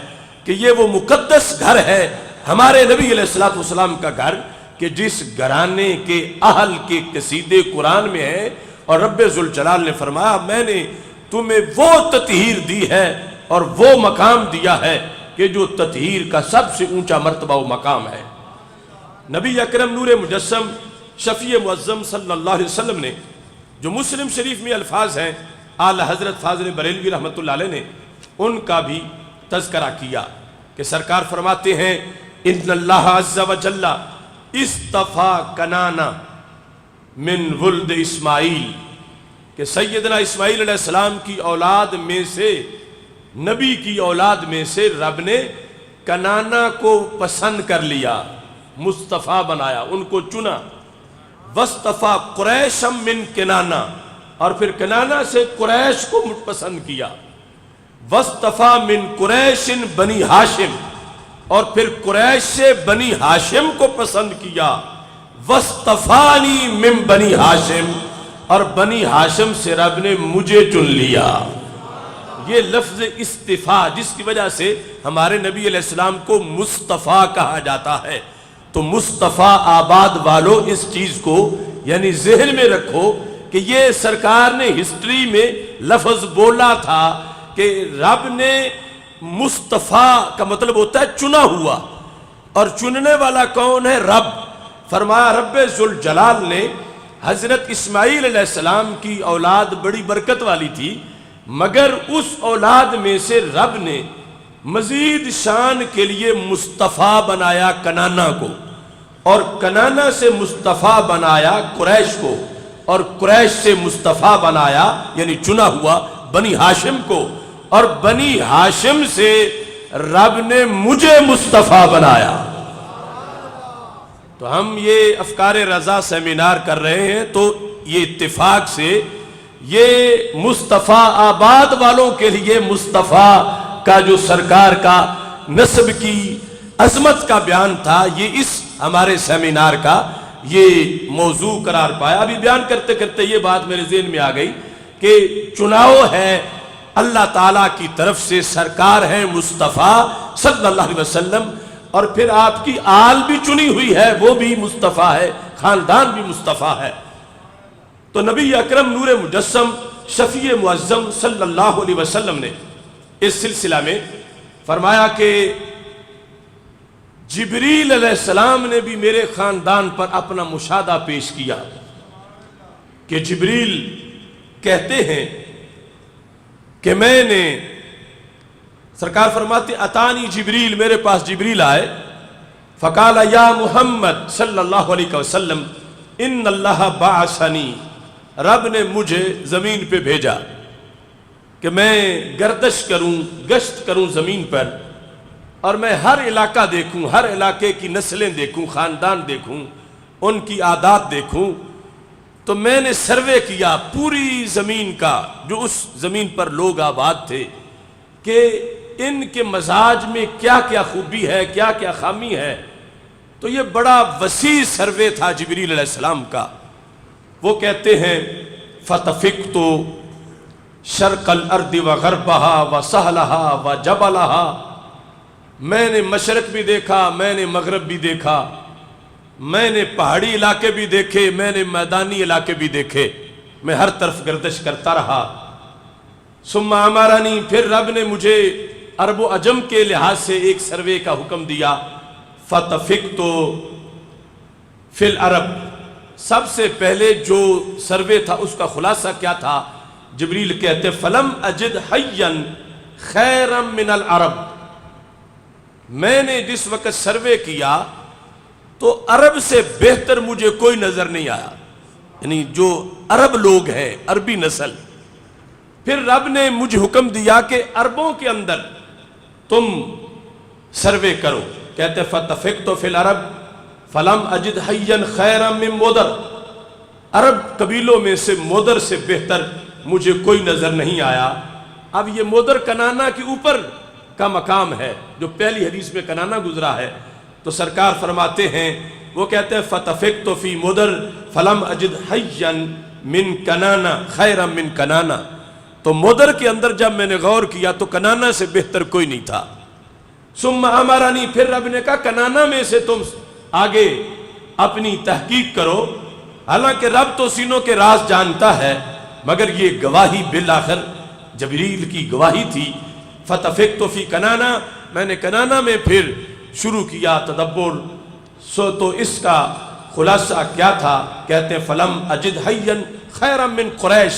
Speaker 1: کہ یہ وہ مقدس گھر ہے ہمارے نبی علیہ السلام کا گھر، کہ جس گھرانے کے اہل کے قصیدے قرآن میں ہیں، اور رب ذوالجلال نے فرمایا میں نے تمہیں وہ تطہیر دی ہے اور وہ مقام دیا ہے کہ جو تطہیر کا سب سے اونچا مرتبہ و مقام ہے۔ نبی اکرم نور مجسم شفیع معظم صلی اللہ علیہ وسلم نے جو مسلم شریف میں الفاظ ہیں اعلی حضرت فاضل بریلوی رحمۃ اللہ علیہ نے ان کا بھی تذکرہ کیا کہ سرکار فرماتے ہیں ان اللہ عز و جل اصطفیٰ کنانا من ولد اسماعیل، کہ سیدنا اسماعیل علیہ السلام کی اولاد میں سے، نبی کی اولاد میں سے رب نے کنانا کو پسند کر لیا، مصطفیٰ بنایا، ان کو چنا۔ واصطفیٰ قریشم من کنانا، اور پھر کنانا سے قریش کو پسند کیا۔ واصطفیٰ من قریش بنی ہاشم، اور پھر قریش سے بنی ہاشم کو پسند کیا۔ واصطفانی من بنی ہاشم، اور بنی ہاشم سے رب نے مجھے چن لیا۔ یہ لفظ استفاء جس کی وجہ سے ہمارے نبی علیہ السلام کو مصطفیٰ کہا جاتا ہے، تو مصطفیٰ آباد والو اس چیز کو یعنی ذہن میں رکھو کہ یہ سرکار نے ہسٹری میں لفظ بولا تھا کہ رب نے مصطفیٰ کا مطلب ہوتا ہے چنا ہوا، اور چننے والا کون ہے؟ رب۔ فرمایا رب ذوالجلال نے حضرت اسماعیل علیہ السلام کی اولاد بڑی برکت والی تھی، مگر اس اولاد میں سے رب نے مزید شان کے لیے مصطفیٰ بنایا کنانا کو، اور کنانا سے مصطفیٰ بنایا قریش کو، اور قریش سے مصطفیٰ بنایا یعنی چنا ہوا بنی ہاشم کو، اور بنی ہاشم سے رب نے مجھے مصطفیٰ بنایا۔ تو ہم یہ افکار رضا سیمینار کر رہے ہیں تو یہ اتفاق سے یہ مصطفیٰ آباد والوں کے لیے مصطفیٰ کا جو سرکار کا نسب کی عظمت کا بیان تھا، یہ اس ہمارے سیمینار کا یہ موضوع قرار پایا۔ ابھی بیان کرتے کرتے یہ بات میرے ذہن میں آ گئی کہ چناؤ ہے اللہ تعالیٰ کی طرف سے، سرکار ہیں مصطفیٰ صلی اللہ علیہ وسلم، اور پھر آپ کی آل بھی چنی ہوئی ہے، وہ بھی مصطفیٰ ہے، خاندان بھی مصطفیٰ ہے۔ تو نبی اکرم نور مجسم شفیع معظم صلی اللہ علیہ وسلم نے اس سلسلہ میں فرمایا کہ جبریل علیہ السلام نے بھی میرے خاندان پر اپنا مشاہدہ پیش کیا کہ جبریل کہتے ہیں کہ میں نے، سرکار فرماتے اتانی جبریل، میرے پاس جبریل آئے، فقال یا محمد صلی اللہ علیہ وسلم ان اللہ بعثنی، رب نے مجھے زمین پہ بھیجا کہ میں گردش کروں، گشت کروں زمین پر، اور میں ہر علاقہ دیکھوں، ہر علاقے کی نسلیں دیکھوں، خاندان دیکھوں، ان کی عادات دیکھوں، تو میں نے سروے کیا پوری زمین کا، جو اس زمین پر لوگ آباد تھے، کہ ان کے مزاج میں کیا کیا خوبی ہے، کیا کیا خامی ہے۔ تو یہ بڑا وسیع سروے تھا جبریل علیہ السلام کا۔ وہ کہتے ہیں فَتَفِقْتُ شرق الارض وغربها وسہلها وجبلها، میں نے مشرق بھی دیکھا، میں نے مغرب بھی دیکھا، میں نے پہاڑی علاقے بھی دیکھے، میں نے میدانی علاقے بھی دیکھے، میں ہر طرف گردش کرتا رہا۔ ثم امرنی، پھر رب نے مجھے عرب و عجم کے لحاظ سے ایک سروے کا حکم دیا۔ فَتَفِقْتُ فِي الْعَرَبِ، سب سے پہلے جو سروے تھا اس کا خلاصہ کیا تھا؟ جبریل کہتے فَلَمْ أَجِدْ حَيًّا خَيْرًا مِنَ الْعَرَبِ، میں نے جس وقت سروے کیا تو عرب سے بہتر مجھے کوئی نظر نہیں آیا، یعنی جو عرب لوگ ہیں، عربی نسل۔ پھر رب نے مجھے حکم دیا کہ عربوں کے اندر تم سروے کرو۔ کہتے فَتَفِقْتُ فِي الْعَرَبِ فَلَمْ أَجِدْ حَيًّا خَيْرًا مِنْ مُدَرَ، عرب قبیلوں میں سے مدر سے بہتر مجھے کوئی نظر نہیں آیا۔ اب یہ مدر کنانا کے اوپر کا مقام ہے، جو پہلی حدیث میں کنانا گزرا ہے۔ تو سرکار فرماتے ہیں، وہ کہتے ہیں فَتَفِقْتُ فِي مُدَرَ فَلَمْ أَجِدْ حَيًّا مِنْ کنانا خَيْرًا مِنْ کنانا، تو مدر کے اندر جب میں نے غور کیا تو کنانا سے بہتر کوئی نہیں تھا۔ ثم امرنی، پھر رب نے کہا کنانا میں سے تم آگے اپنی تحقیق کرو۔ حالانکہ رب تو سینوں کے راز جانتا ہے، مگر یہ گواہی بالآخر جبریل کی گواہی تھی۔ فَتَفِقْتُ فِي کنانا، میں نے کنانا میں پھر شروع کیا تدبر۔ تو اس کا خلاصہ کیا تھا؟ کہتے ہیں فَلَمْ أَجِدْ حَيًّا خَيْرًا مِنْ قُرَيْشٍ،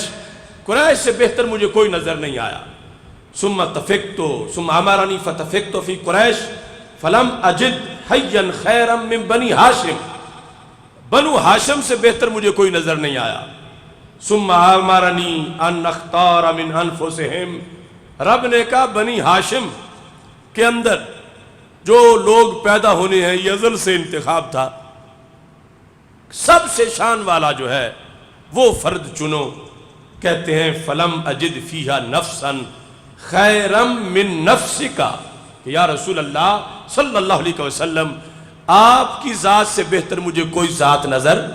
Speaker 1: قریش سے بہتر مجھے کوئی نظر نہیں آیا۔ ثم امرنی فَتَفِقْتُ فِي قُرَيْشٍ فَلَمْ أَجِدْ حَيًّا خَيْرًا مِنْ بنی ہاشم، بنو ہاشم سے بہتر مجھے کوئی نظر نہیں آیا۔ ثم امرنی ان اختار من انفسہم، رب نے کہا بنی ہاشم کے اندر جو لوگ پیدا ہونے ہیں، یہ ازل سے انتخاب تھا، سب سے شان والا جو ہے وہ فرد چنو۔ کہتے ہیں فَلَمْ أَجِدْ فِيهَا نَفْسًا خَيْرًا مِّن نَفْسِكَ، کہ یا رسول اللہ صلی اللہ علیہ وسلم، آپ کی ذات سے بہتر مجھے کوئی ذات نظر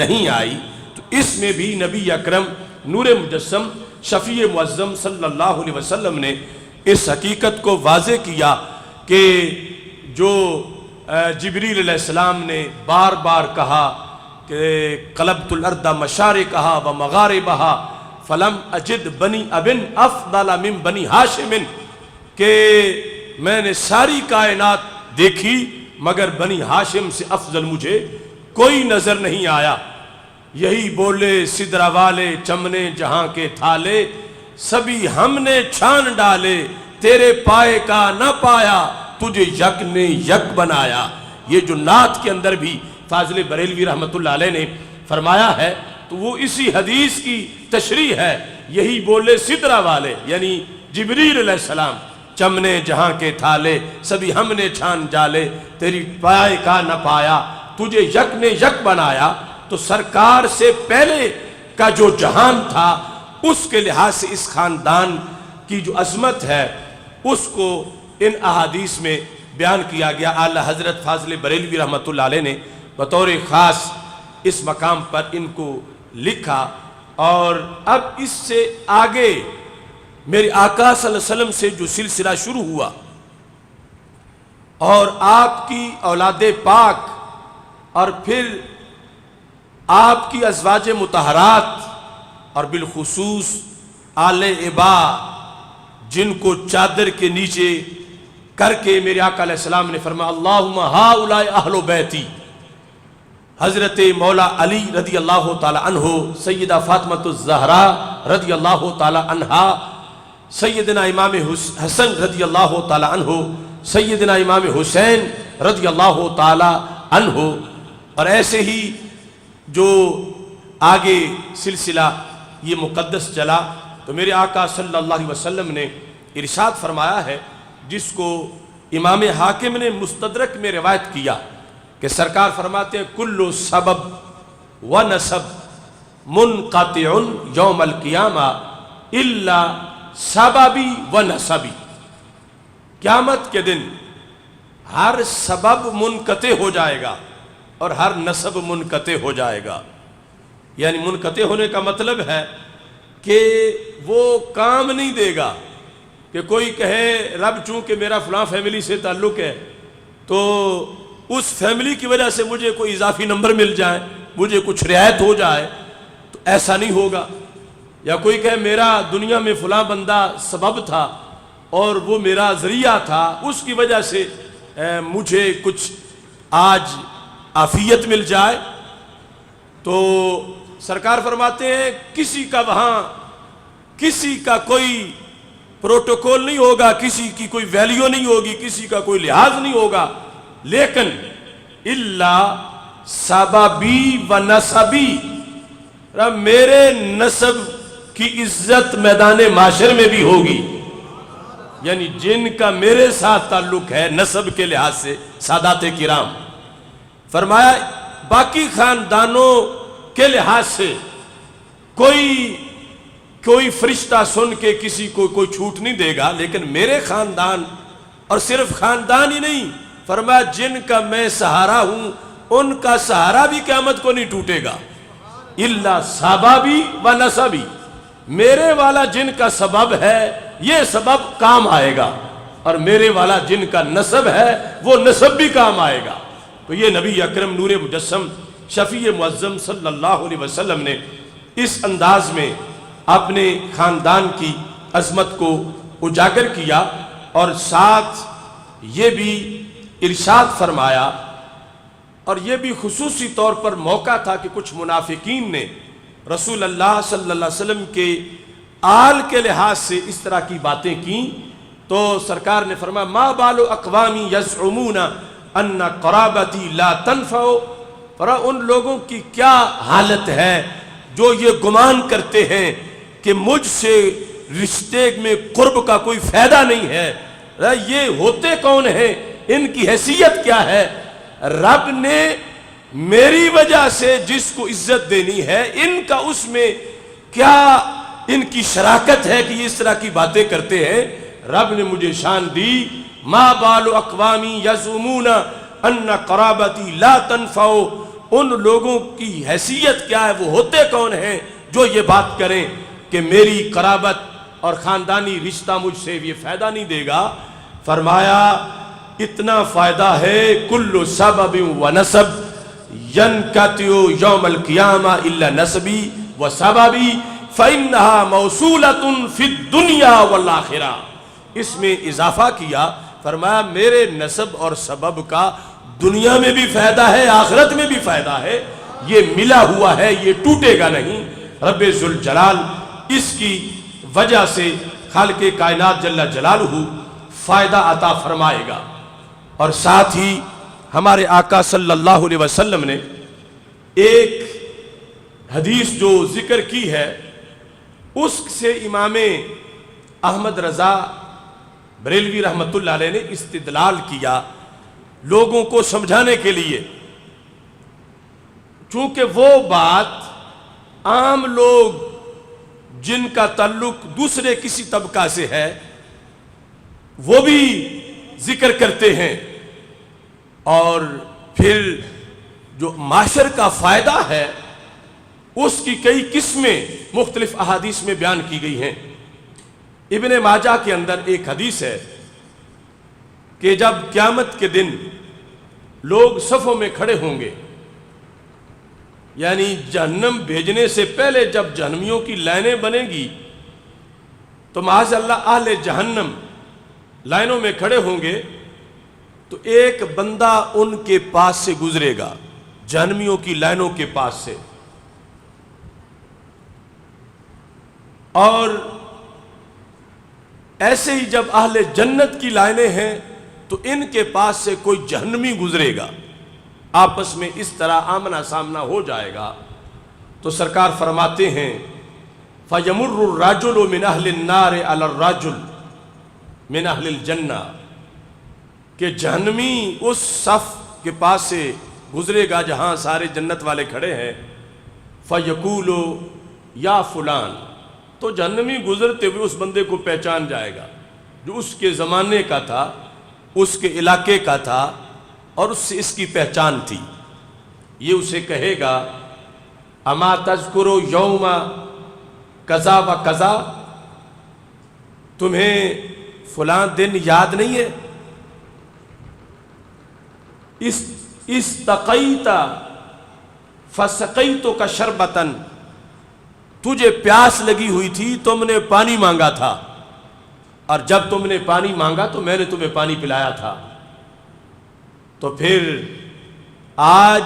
Speaker 1: نہیں آئی۔ تو اس میں بھی نبی اکرم نور مجسم شفیع معظم صلی اللہ علیہ وسلم نے اس حقیقت کو واضح کیا کہ جو جبریل علیہ السلام نے بار بار کہا کہ قلبت الارض مشارقها ومغاربها فلم اجد بنی ابن افضل من بنی ہاشم، کہ میں نے ساری کائنات دیکھی مگر بنی ہاشم سے افضل مجھے کوئی نظر نہیں آیا۔ یہی بولے سدرا والے چمنے جہاں کے تھالے، سبھی ہم نے چھان ڈالے، تیرے پائے کا نہ پایا، تجھے یک نے یک بنایا۔ یہ جو نعت کے اندر بھی فاضل بریلوی رحمت اللہ علیہ نے فرمایا ہے، تو وہ اسی حدیث کی تشریح ہے۔ یہی بولے سدرا والے یعنی جبریل علیہ السلام، چمنے جہاں کے تھالے، سبھی ہم نے چھان ڈالے، تیری پائے کا نہ پایا، تجھے یک نے یک بنایا۔ تو سرکار سے پہلے کا جو جہان تھا، اس کے لحاظ سے اس خاندان کی جو عظمت ہے اس کو ان احادیث میں بیان کیا گیا۔ اعلیٰ حضرت فاضل بریلوی رحمت اللہ علیہ نے بطور خاص اس مقام پر ان کو لکھا۔ اور اب اس سے آگے میرے آقا صلی اللہ علیہ وسلم سے جو سلسلہ شروع ہوا اور آپ کی اولاد پاک اور پھر آپ کی ازواج مطہرات اور بالخصوص آل ابا، جن کو چادر کے نیچے کر کے میرے آقا علیہ السلام نے فرمایا اللہم ہؤلاء اہل بیتی، حضرت مولا علی رضی اللہ تعالی عنہ، سیدہ فاطمۃ الزہرا رضی اللہ تعالی عنہا، سیدنا امام حسن رضی اللہ تعالی عنہ، سیدنا امام حسین رضی اللہ تعالی عنہ، اور ایسے ہی جو آگے سلسلہ یہ مقدس چلا۔ تو میرے آقا صلی اللہ علیہ وسلم نے ارشاد فرمایا ہے، جس کو امام حاکم نے مستدرک میں روایت کیا، کہ سرکار فرماتے ہیں کل سبب و نسب منقطع یوم القیامہ الا سببی و نسبی، قیامت کے دن ہر سبب منقطع ہو جائے گا اور ہر نسب منقطع ہو جائے گا۔ یعنی منقطع ہونے کا مطلب ہے کہ وہ کام نہیں دے گا کہ کوئی کہے رب چونکہ میرا فلاں فیملی سے تعلق ہے تو اس فیملی کی وجہ سے مجھے کوئی اضافی نمبر مل جائے، مجھے کچھ رعایت ہو جائے، تو ایسا نہیں ہوگا۔ یا کوئی کہے میرا دنیا میں فلاں بندہ سبب تھا اور وہ میرا ذریعہ تھا، اس کی وجہ سے مجھے کچھ آج عافیت مل جائے، تو سرکار فرماتے ہیں کسی کا وہاں کسی کا کوئی پروٹوکول نہیں ہوگا، کسی کی کوئی ویلیو نہیں ہوگی، کسی کا کوئی لحاظ نہیں ہوگا، لیکن الا سببی و نسبی، میرے نسب کی عزت میدان معاشر میں بھی ہوگی۔ یعنی جن کا میرے ساتھ تعلق ہے نسب کے لحاظ سے، سادات کرام، فرمایا باقی خاندانوں کے لحاظ سے کوئی فرشتہ سن کے کسی کو کوئی چھوٹ نہیں دے گا، لیکن میرے خاندان، اور صرف خاندان ہی نہیں، فرمایا جن کا میں سہارا ہوں ان کا سہارا بھی قیامت کو نہیں ٹوٹے گا۔ الا سببی و نسبی، میرے والا جن کا سبب ہے یہ سبب کام آئے گا، اور میرے والا جن کا نسب ہے وہ نسب بھی کام آئے گا۔ تو یہ نبی اکرم نور مجسم شفیع معظم صلی اللہ علیہ وسلم نے اس انداز میں اپنے خاندان کی عظمت کو اجاگر کیا، اور ساتھ یہ بھی ارشاد فرمایا، اور یہ بھی خصوصی طور پر موقع تھا کہ کچھ منافقین نے رسول اللہ صلی اللہ علیہ وسلم کے آل کے لحاظ سے اس طرح کی باتیں کیں، تو سرکار نے فرمایا ما بال اقوامی یزعمون ان قرابتی لا تنفع، پر ان لوگوں کی کیا حالت ہے جو یہ گمان کرتے ہیں کہ مجھ سے رشتے میں قرب کا کوئی فائدہ نہیں ہے۔ یہ ہوتے کون ہیں، ان کی حیثیت کیا ہے؟ رب نے میری وجہ سے جس کو عزت دینی ہے، ان کا اس میں کیا ان کی شراکت ہے کہ یہ اس طرح کی باتیں کرتے ہیں؟ رب نے مجھے شان دی، ما بال اقوامی یزعمون ان قرابتی لا تنفع، ان لوگوں کی حیثیت کیا ہے، وہ ہوتے کون ہیں جو یہ بات کریں کہ میری قرابت اور خاندانی رشتہ مجھ سے یہ فائدہ نہیں دے گا۔ فرمایا اتنا فائدہ ہے کل سبب و نسب ینقطع یوم القیامہ الا نسبی و سببی فإنہا موصولۃ فی الدنیا والآخرہ۔ اس میں اضافہ کیا، فرمایا میرے نسب اور سبب کا دنیا میں بھی فائدہ ہے، آخرت میں بھی فائدہ ہے، یہ ملا ہوا ہے، یہ ٹوٹے گا نہیں۔ رب ذوالجلال اس کی وجہ سے خالق کائنات جل جلالہ فائدہ عطا فرمائے گا۔ اور ساتھ ہی ہمارے آقا صلی اللہ علیہ وسلم نے ایک حدیث جو ذکر کی ہے، اس سے امام احمد رضا بریلوی رحمت اللہ علیہ نے استدلال کیا لوگوں کو سمجھانے کے لیے، چونکہ وہ بات عام لوگ جن کا تعلق دوسرے کسی طبقہ سے ہے وہ بھی ذکر کرتے ہیں، اور پھر جو معاشر کا فائدہ ہے اس کی کئی قسمیں مختلف احادیث میں بیان کی گئی ہیں۔ ابن ماجہ کے اندر ایک حدیث ہے کہ جب قیامت کے دن لوگ صفوں میں کھڑے ہوں گے، یعنی جہنم بھیجنے سے پہلے جب جہنمیوں کی لائنیں بنیں گی تو معاذ اللہ اہل جہنم لائنوں میں کھڑے ہوں گے، تو ایک بندہ ان کے پاس سے گزرے گا، جہنمیوں کی لائنوں کے پاس سے، اور ایسے ہی جب اہل جنت کی لائنیں ہیں تو ان کے پاس سے کوئی جہنمی گزرے گا، آپس میں اس طرح آمنا سامنا ہو جائے گا۔ تو سرکار فرماتے ہیں فَيَمُرُّ الرَّجُلُ مِنْ أَهْلِ النَّارِ عَلَى الرَّجُلِ مِنْ أَهْلِ الْجَنَّةِ، کہ جہنمی اس صف کے پاس سے گزرے گا جہاں سارے جنت والے کھڑے ہیں، فیقول یا فلان، تو جہنمی گزرتے ہوئے اس بندے کو پہچان جائے گا جو اس کے زمانے کا تھا، اس کے علاقے کا تھا، اور اس سے اس کی پہچان تھی۔ یہ اسے کہے گا اما تذکر یوم کذا و کذا، تمہیں فلاں دن یاد نہیں ہے؟ استقیت فسقیتک شربتن، تجھے پیاس لگی ہوئی تھی، تم نے پانی مانگا تھا، اور جب تم نے پانی مانگا تو میں نے تمہیں پانی پلایا تھا۔ تو پھر آج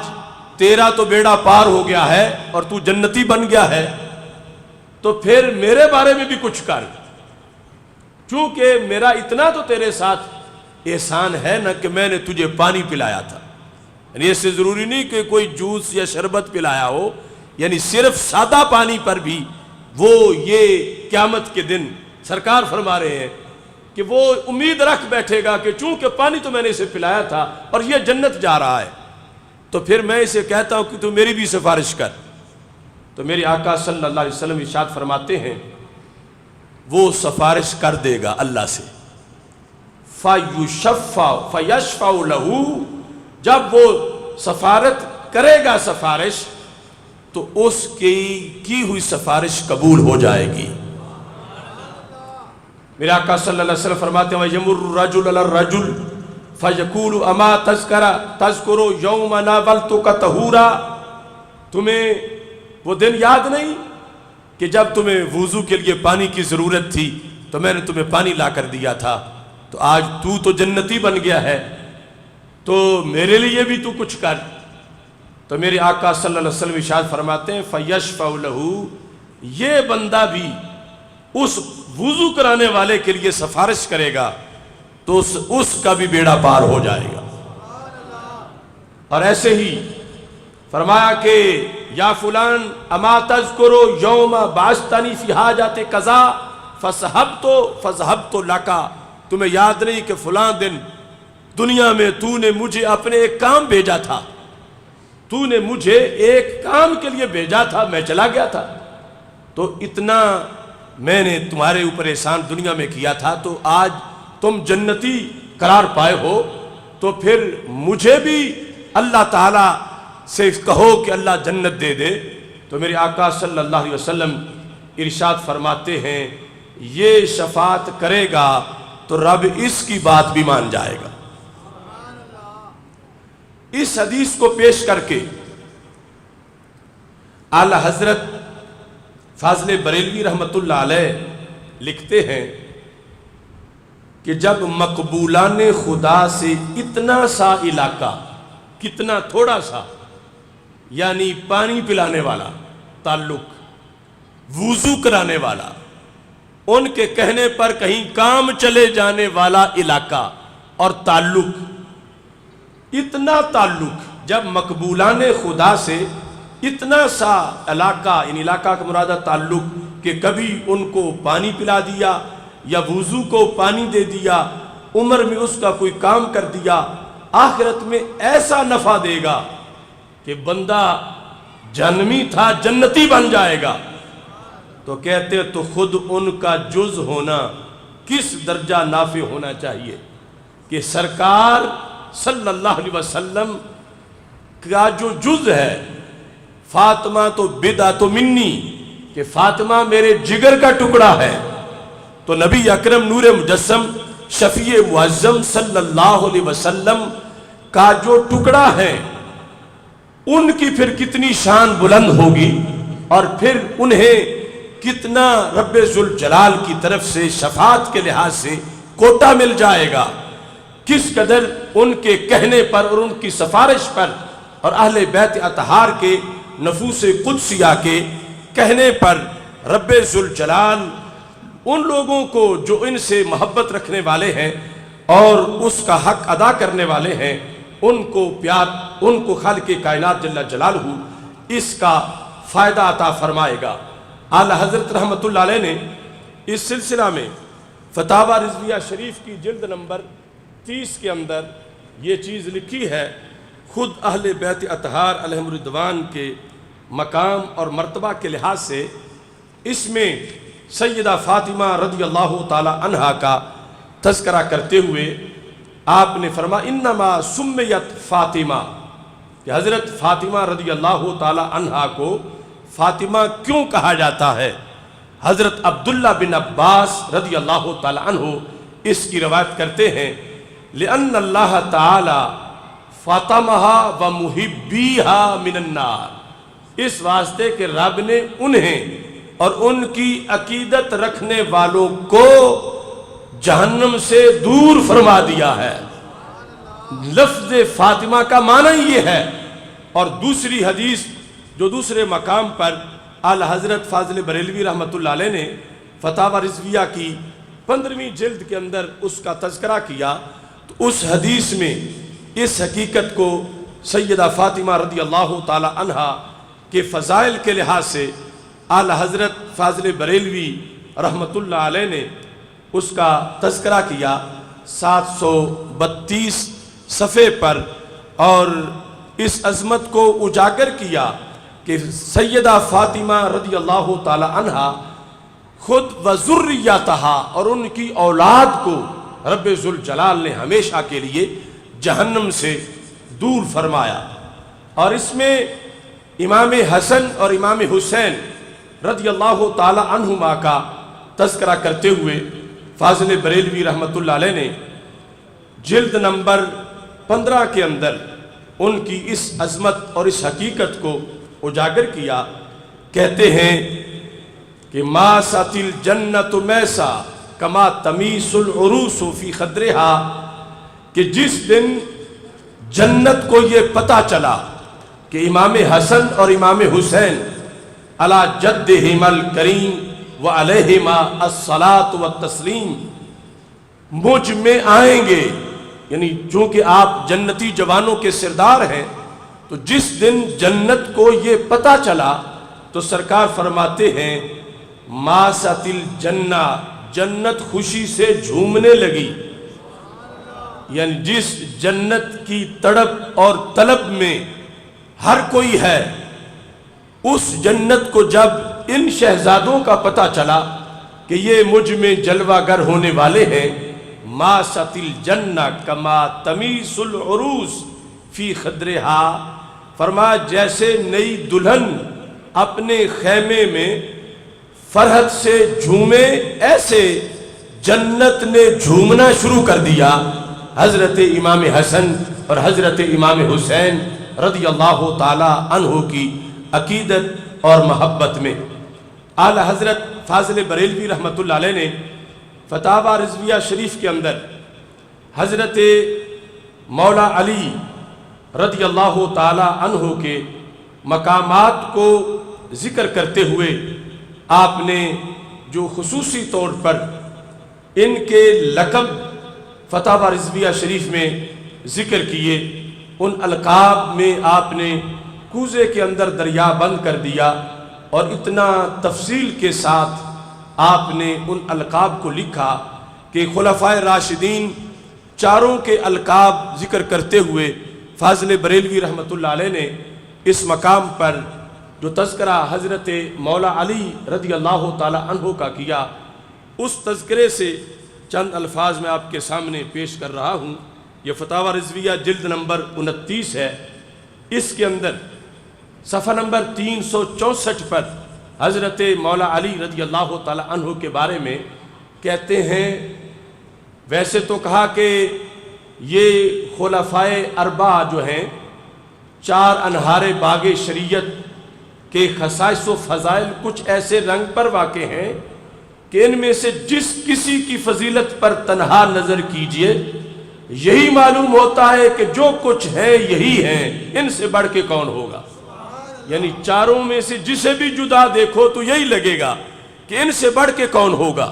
Speaker 1: تیرا تو بیڑا پار ہو گیا ہے اور تو جنتی بن گیا ہے، تو پھر میرے بارے میں بھی کچھ کر، چونکہ میرا اتنا تو تیرے ساتھ احسان ہے نا کہ میں نے تجھے پانی پلایا تھا۔ یعنی اس سے ضروری نہیں کہ کوئی جوس یا شربت پلایا ہو، یعنی صرف سادہ پانی پر بھی وہ یہ قیامت کے دن سرکار فرما رہے ہیں کہ وہ امید رکھ بیٹھے گا کہ چونکہ پانی تو میں نے اسے پلایا تھا اور یہ جنت جا رہا ہے، تو پھر میں اسے کہتا ہوں کہ تو میری بھی سفارش کر۔ تو میرے آقا صلی اللہ علیہ وسلم ارشاد فرماتے ہیں وہ سفارش کر دے گا اللہ سے، فَيَشْفَعُ لَهُ، جب وہ سفارت کرے گا سفارش تو اس کی ہوئی سفارش قبول ہو جائے گی۔ میرے آقا صلی اللہ علیہ وسلم فرماتے ہیں وَيَمُرُّ الرَّجُلُ عَلَى الرَّجُلِ فَيَقُولُ أَمَا تَذْكُرُ يَوْمَ نَاوَلْتُكَ طَهُورًا، تمہیں وہ دن یاد نہیں کہ جب تمہیں وضو کے لیے پانی کی ضرورت تھی تو میں نے تمہیں پانی لا کر دیا تھا، تو آج تو جنتی بن گیا ہے، تو میرے لیے بھی تو کچھ کر۔ تو میرے آقا صلی اللہ علیہ وسلم ارشاد فرماتے ہیں فَيَشْفَعُ لَهُ، یہ بندہ بھی اس وضو کرانے والے کے لیے سفارش کرے گا تو اس کا بھی بیڑا پار ہو جائے گا۔ اور ایسے ہی فرمایا کہ یا فلان اما تذکر یوم بعثتنی فی حاجت قضا فذهبت لک، تمہیں یاد نہیں کہ فلاں دن دنیا میں تو نے مجھے اپنے ایک کام بھیجا تھا، تو نے مجھے ایک کام کے لیے بھیجا تھا، میں چلا گیا تھا، تو اتنا میں نے تمہارے اوپر احسان دنیا میں کیا تھا، تو آج تم جنتی قرار پائے ہو، تو پھر مجھے بھی اللہ تعالیٰ سے کہو کہ اللہ جنت دے دے۔ تو میرے آقا صلی اللہ علیہ وسلم ارشاد فرماتے ہیں یہ شفاعت کرے گا تو رب اس کی بات بھی مان جائے گا۔ اس حدیث کو پیش کر کے اعلی حضرت فاضل بریلوی رحمت اللہ علیہ لکھتے ہیں کہ جب مقبولان خدا سے اتنا سا علاقہ، کتنا تھوڑا سا، یعنی پانی پلانے والا تعلق، وضو کرانے والا، ان کے کہنے پر کہیں کام چلے جانے والا علاقہ اور تعلق، اتنا تعلق جب مقبولان خدا سے اتنا سا علاقہ، ان علاقہ کا مراد تعلق کہ کبھی ان کو پانی پلا دیا یا وضو کو پانی دے دیا، عمر میں اس کا کوئی کام کر دیا، آخرت میں ایسا نفع دے گا کہ بندہ جہنمی تھا جنتی بن جائے گا۔ تو کہتے تو خود ان کا جز ہونا کس درجہ نافع ہونا چاہیے کہ سرکار صلی اللہ علیہ وسلم کا جو جز ہے، فاطمہ تو بدعۃ منی، کہ فاطمہ میرے جگر کا ٹکڑا ہے، تو نبی اکرم نور مجسم شفیع معظم صلی اللہ علیہ وسلم کا جو ٹکڑا ہے ان کی پھر کتنی شان بلند ہوگی، اور پھر انہیں کتنا رب ذوالجلال کی طرف سے شفاعت کے لحاظ سے کوٹا مل جائے گا، کس قدر ان کے کہنے پر اور ان کی سفارش پر اور اہل بیت اطہار کے نفوس قدسیہ کے کہنے پر رب ذوالجلال ان لوگوں کو جو ان سے محبت رکھنے والے ہیں اور اس کا حق ادا کرنے والے ہیں، ان کو پیار، ان کو خالق کائنات جل جلالہ اس کا فائدہ عطا فرمائے گا۔ اعلیٰ حضرت رحمت اللہ علیہ نے اس سلسلہ میں فتاوی رضویہ شریف کی جلد نمبر 30 کے اندر یہ چیز لکھی ہے، خود اہل بیت اطہار علیہم رضوان کے مقام اور مرتبہ کے لحاظ سے اس میں سیدہ فاطمہ رضی اللہ تعالی عنہا کا تذکرہ کرتے ہوئے آپ نے فرمایا انما سمیت فاطمہ، کہ حضرت فاطمہ رضی اللہ تعالی عنہا کو فاطمہ کیوں کہا جاتا ہے؟ حضرت عبداللہ بن عباس رضی اللہ تعالی عنہ اس کی روایت کرتے ہیں لأن اللہ تعالی فاطمہا و محبیہا من النار، اس واسطے کہ رب نے انہیں اور ان کی عقیدت رکھنے والوں کو جہنم سے دور فرما دیا ہے۔ لفظ فاطمہ کا معنی یہ ہے۔ اور دوسری حدیث جو دوسرے مقام پر اعلی حضرت فاضل بریلوی رحمۃ اللہ علیہ نے فتاوی رضویہ کی 15ویں جلد کے اندر اس کا تذکرہ کیا، تو اس حدیث میں اس حقیقت کو سیدہ فاطمہ رضی اللہ تعالی عنہا کے فضائل کے لحاظ سے اعلی حضرت فاضل بریلوی رحمۃ اللہ علیہ نے اس کا تذکرہ کیا 732 صفحے پر، اور اس عظمت کو اجاگر کیا کہ سیدہ فاطمہ رضی اللہ تعالی عنہا خود و ذریتہا، اور ان کی اولاد کو رب ذوالجلال نے ہمیشہ کے لیے جہنم سے دور فرمایا۔ اور اس میں امام حسن اور امام حسین رضی اللہ تعالی عنہما کا تذکرہ کرتے ہوئے فاضل بریلوی رحمۃ اللہ علیہ نے جلد نمبر 15 کے اندر ان کی اس عظمت اور اس حقیقت کو اجاگر کیا۔ کہتے ہیں کہ ماست الجنت میسا کما تمیس العروس فی خدرہا، کہ جس دن جنت کو یہ پتہ چلا کہ امام حسن اور امام حسین علی جدہما الکریم و علیہما الصلاۃ والتسلیم مجھ میں آئیں گے، یعنی چونکہ آپ جنتی جوانوں کے سردار ہیں، تو جس دن جنت کو یہ پتہ چلا تو سرکار فرماتے ہیں ماست الجنہ، جنت خوشی سے جھومنے لگی۔ یعنی جس جنت کی تڑپ اور طلب میں ہر کوئی ہے، اس جنت کو جب ان شہزادوں کا پتہ چلا کہ یہ مجھ میں جلوہ گر ہونے والے ہیں، ماست الجنہ کما تمیس العروس فی خدرہا، فرمایا جیسے نئی دلہن اپنے خیمے میں فرحت سے جھومے، ایسے جنت نے جھومنا شروع کر دیا حضرت امام حسن اور حضرت امام حسین رضی اللہ تعالی عنہ کی عقیدت اور محبت میں۔ اعلی حضرت فاضل بریلوی رحمۃ اللہ علیہ نے فتاوی رضویہ شریف کے اندر حضرت مولا علی رضی اللہ تعالی عنہ کے مقامات کو ذکر کرتے ہوئے آپ نے جو خصوصی طور پر ان کے لقب فتاوی رضویہ شریف میں ذکر کیے، ان القاب میں آپ نے کوزے کے اندر دریا بند کر دیا، اور اتنا تفصیل کے ساتھ آپ نے ان القاب کو لکھا کہ خلفائے راشدین چاروں کے القاب ذکر کرتے ہوئے فاضل بریلوی رحمۃ اللہ علیہ نے اس مقام پر جو تذکرہ حضرت مولا علی رضی اللہ تعالی عنہ کا کیا، اس تذکرے سے چند الفاظ میں آپ کے سامنے پیش کر رہا ہوں۔ یہ فتاوی رضویہ جلد نمبر 29 ہے۔ اس کے اندر صفحہ نمبر 364 پر حضرت مولا علی رضی اللہ تعالی عنہ کے بارے میں کہتے ہیں، ویسے تو کہا کہ یہ خلفائے اربعہ جو ہیں، چار انہار باغ شریعت کے خصائص و فضائل کچھ ایسے رنگ پر واقع ہیں کہ ان میں سے جس کسی کی فضیلت پر تنہا نظر کیجئے یہی معلوم ہوتا ہے کہ جو کچھ ہے یہی ہیں، ان سے بڑھ کے کون ہوگا۔ یعنی چاروں میں سے جسے بھی جدا دیکھو تو یہی لگے گا کہ ان سے بڑھ کے کون ہوگا۔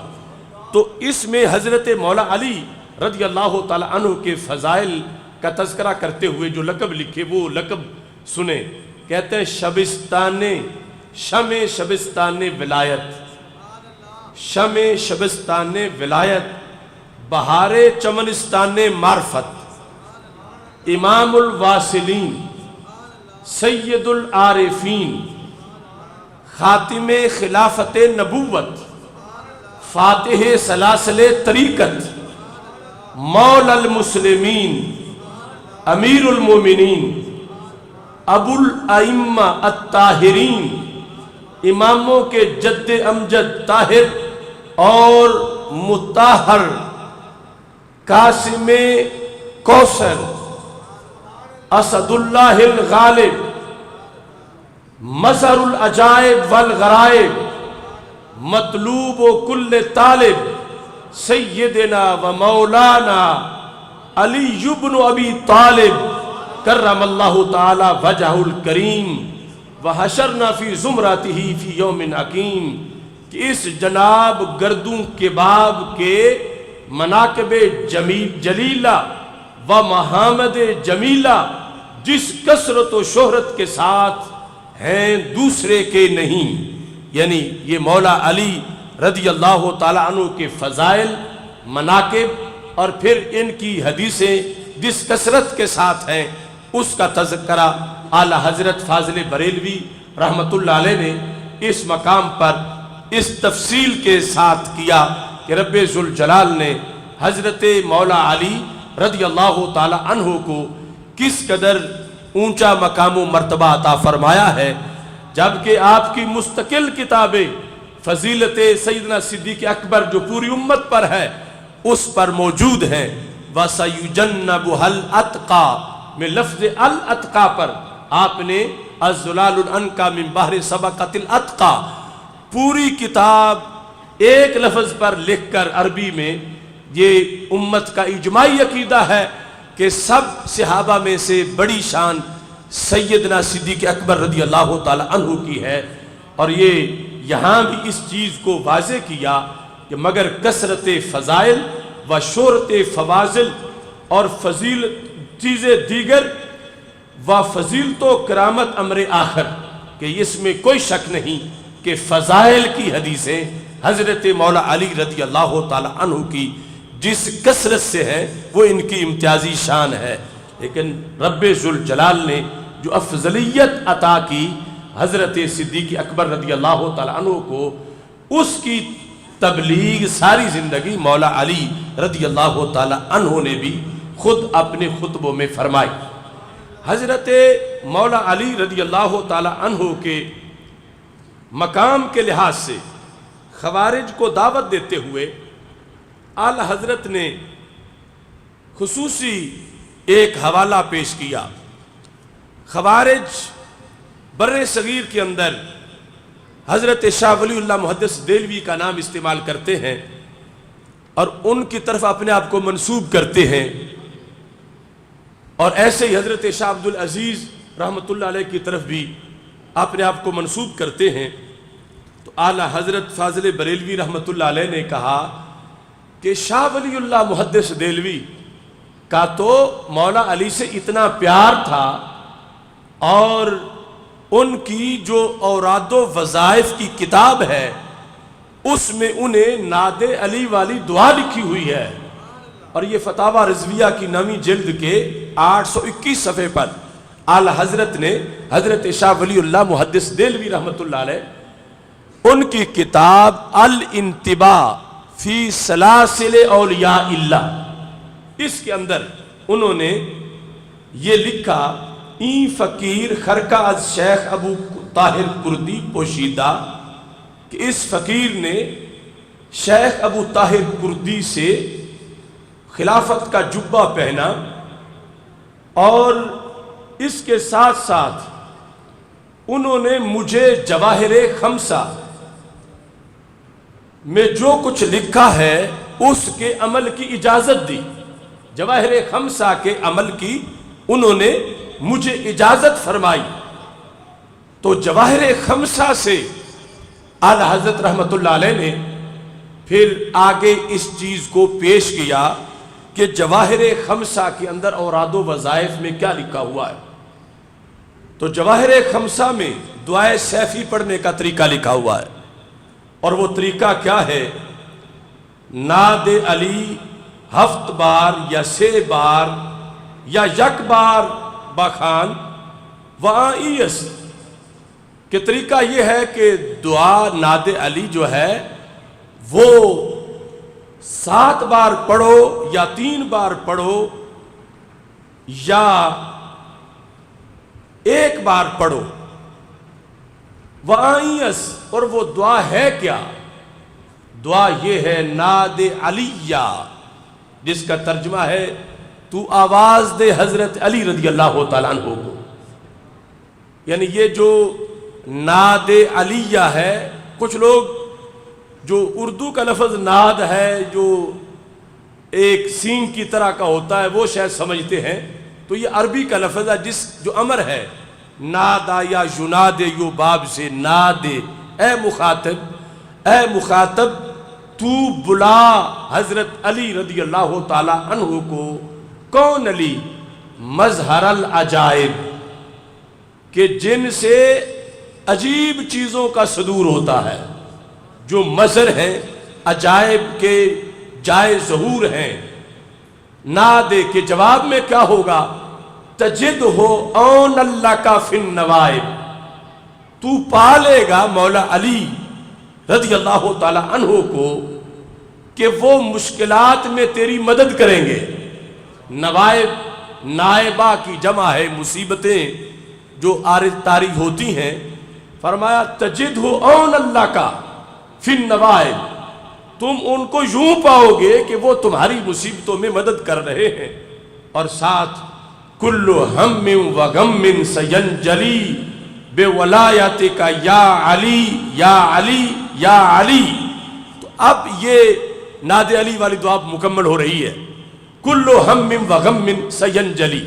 Speaker 1: تو اس میں حضرت مولا علی رضی اللہ تعالی عنہ کے فضائل کا تذکرہ کرتے ہوئے جو لقب لکھے وہ لقب سنیں۔ کہتے ہیں شمع شبستان ولایت، شمع شبستان ولایت، بہار چمنستان معرفت، امام الواصلین، سید العارفین، خاتم خلافت نبوت، فاتح سلاسل طریقت، مولا المسلمین، امیر المومنین، ابو الائمہ الطاہرین، اماموں کے جد امجد طاہر اور مطہر، قاسم کوثر، اسد اللہ الغالب، مظہر العجائب والغرائب، مطلوب و کل طالب، سیدنا و مولانا علی بن ابی طالب کرم اللہ تعالی وجہ الکریم، وحشرنا فی زمرتہ فی یوم حکیم، کہ اس جناب گردوں کباب کے مناقب جلیلہ و محامد جمیلہ جس کثرت و شہرت کے ساتھ ہیں دوسرے کے نہیں، یعنی یہ مولا علی رضی اللہ تعالیٰ عنہ کے فضائل، مناقب اور پھر ان کی حدیثیں جس کثرت کے ساتھ ہیں اس کا تذکرہ اعلیٰ حضرت فاضل بریلوی رحمت اللہ علیہ نے اس مقام پر اس تفصیل کے ساتھ کیا کہ رب ذوالجلال نے حضرت مولا علی رضی اللہ تعالی عنہ کو کس قدر اونچا مقام و مرتبہ عطا فرمایا ہے، جبکہ آپ کی مستقل کتابیں فضیلت سیدنا صدیق اکبر جو پوری امت پر ہے اس پر موجود ہیں، وَسَيُجَنَّبُهَا الْأَتْقَى میں لفظ الاتقا پر آپ نے الزلال الانقا من بحر سبقت الاتقا پوری کتاب ایک لفظ پر لکھ کر عربی میں، یہ امت کا اجماعی عقیدہ ہے کہ سب صحابہ میں سے بڑی شان سیدنا صدیق اکبر رضی اللہ تعالی عنہ کی ہے، اور یہ یہاں بھی اس چیز کو واضح کیا کہ مگر کثرت فضائل و شہرت فواضل اور فضیل چیزیں دیگر و فضیلت و کرامت امر آخر، کہ اس میں کوئی شک نہیں کہ فضائل کی حدیثیں حضرت مولا علی رضی اللہ تعالی عنہ کی جس کثرت سے ہے وہ ان کی امتیازی شان ہے، لیکن رب ذوالجلال نے جو افضلیت عطا کی حضرت صدیق اکبر رضی اللہ تعالی عنہ کو، اس کی تبلیغ ساری زندگی مولا علی رضی اللہ تعالی عنہ نے بھی خود اپنے خطبوں میں فرمائی۔ حضرت مولا علی رضی اللہ تعالی عنہ کے مقام کے لحاظ سے خوارج کو دعوت دیتے ہوئے اعلیٰ حضرت نے خصوصی ایک حوالہ پیش کیا۔ خوارج بر صغیر کے اندر حضرت شاہ ولی اللہ محدث دہلوی کا نام استعمال کرتے ہیں اور ان کی طرف اپنے آپ کو منسوب کرتے ہیں، اور ایسے ہی حضرت شاہ عبدالعزیز رحمت اللہ علیہ کی طرف بھی اپنے آپ کو منسوب کرتے ہیں۔ تو اعلیٰ حضرت فاضل بریلوی رحمت اللہ علیہ نے کہا کہ شاہ ولی اللہ محدث دہلوی کا تو مولا علی سے اتنا پیار تھا، اور ان کی جو اوراد و وظائف کی کتاب ہے اس میں انہیں ناد علی والی دعا لکھی ہوئی ہے، اور یہ فتاوی رضویہ کی نویں جلد کے 821 صفحے پر اعلیٰ حضرت نے حضرت شاہ ولی اللہ محدث دہلوی رحمت اللہ علیہ ان کی کتاب الانتباہ فی سلاسل اولیاء اللہ، اس کے اندر انہوں نے یہ لکھا، این فقیر خرقہ از شیخ ابو طاہر کردی پوشیدہ، کہ اس فقیر نے شیخ ابو طاہر کردی سے خلافت کا جبہ پہنا، اور اس کے ساتھ ساتھ انہوں نے مجھے جواہر خمسہ میں جو کچھ لکھا ہے اس کے عمل کی اجازت دی۔ جواہر خمسہ کے عمل کی انہوں نے مجھے اجازت فرمائی۔ تو جواہر خمسہ سے اعلیٰ حضرت رحمت اللہ علیہ نے پھر آگے اس چیز کو پیش کیا کہ جواہر خمسہ کے اندر اوراد و وظائف میں کیا لکھا ہوا ہے۔ تو جواہر خمسہ میں دعائے سیفی پڑھنے کا طریقہ لکھا ہوا ہے، اور وہ طریقہ کیا ہے، ناد علی 7 بار یا 6 بار یا 1 بار بخان وآئیس، کہ طریقہ یہ ہے کہ دعا نعت علی جو ہے وہ 7 بار پڑھو یا 3 بار پڑھو یا 1 بار پڑھو. وَآئِیَس، اور وہ دعا ہے کیا؟ دعا یہ ہے نعت علیہ، جس کا ترجمہ ہے تو آواز دے حضرت علی رضی اللہ تعالیٰ عنہ کو. یعنی یہ جو نعت علیہ ہے، کچھ لوگ جو اردو کا لفظ ناد ہے جو ایک سین کی طرح کا ہوتا ہے وہ شاید سمجھتے ہیں، تو یہ عربی کا لفظ ہے جس جو امر ہے نادا یا یناد یو باب سے ناد، اے مخاطب تو بلا حضرت علی رضی اللہ تعالی عنہ کو. کون علی؟ مظہر العجائب، کہ جن سے عجیب چیزوں کا صدور ہوتا ہے، جو مظہر ہیں عجائب کے جائے ظہور ہیں. نادے کے جواب میں کیا ہوگا؟ تجد ہو اون اللہ کا فن نوائب، تو پالے گا مولا علی رضی اللہ تعالی عنہ کو کہ وہ مشکلات میں تیری مدد کریں گے. نوائب نائبہ کی جمع ہے، مصیبتیں جو عارض طاری ہوتی ہیں. فرمایا تجد ہو اون اللہ کا فی النوائب، تم ان کو یوں پاؤ گے کہ وہ تمہاری مصیبتوں میں مدد کر رہے ہیں. اور ساتھ کل ہم و غم سینجلی بے ولایت کا یا علی یا علی یا علی. تو اب یہ نعت علی والی دعا مکمل ہو رہی ہے. کل ہم و غم سینجلی،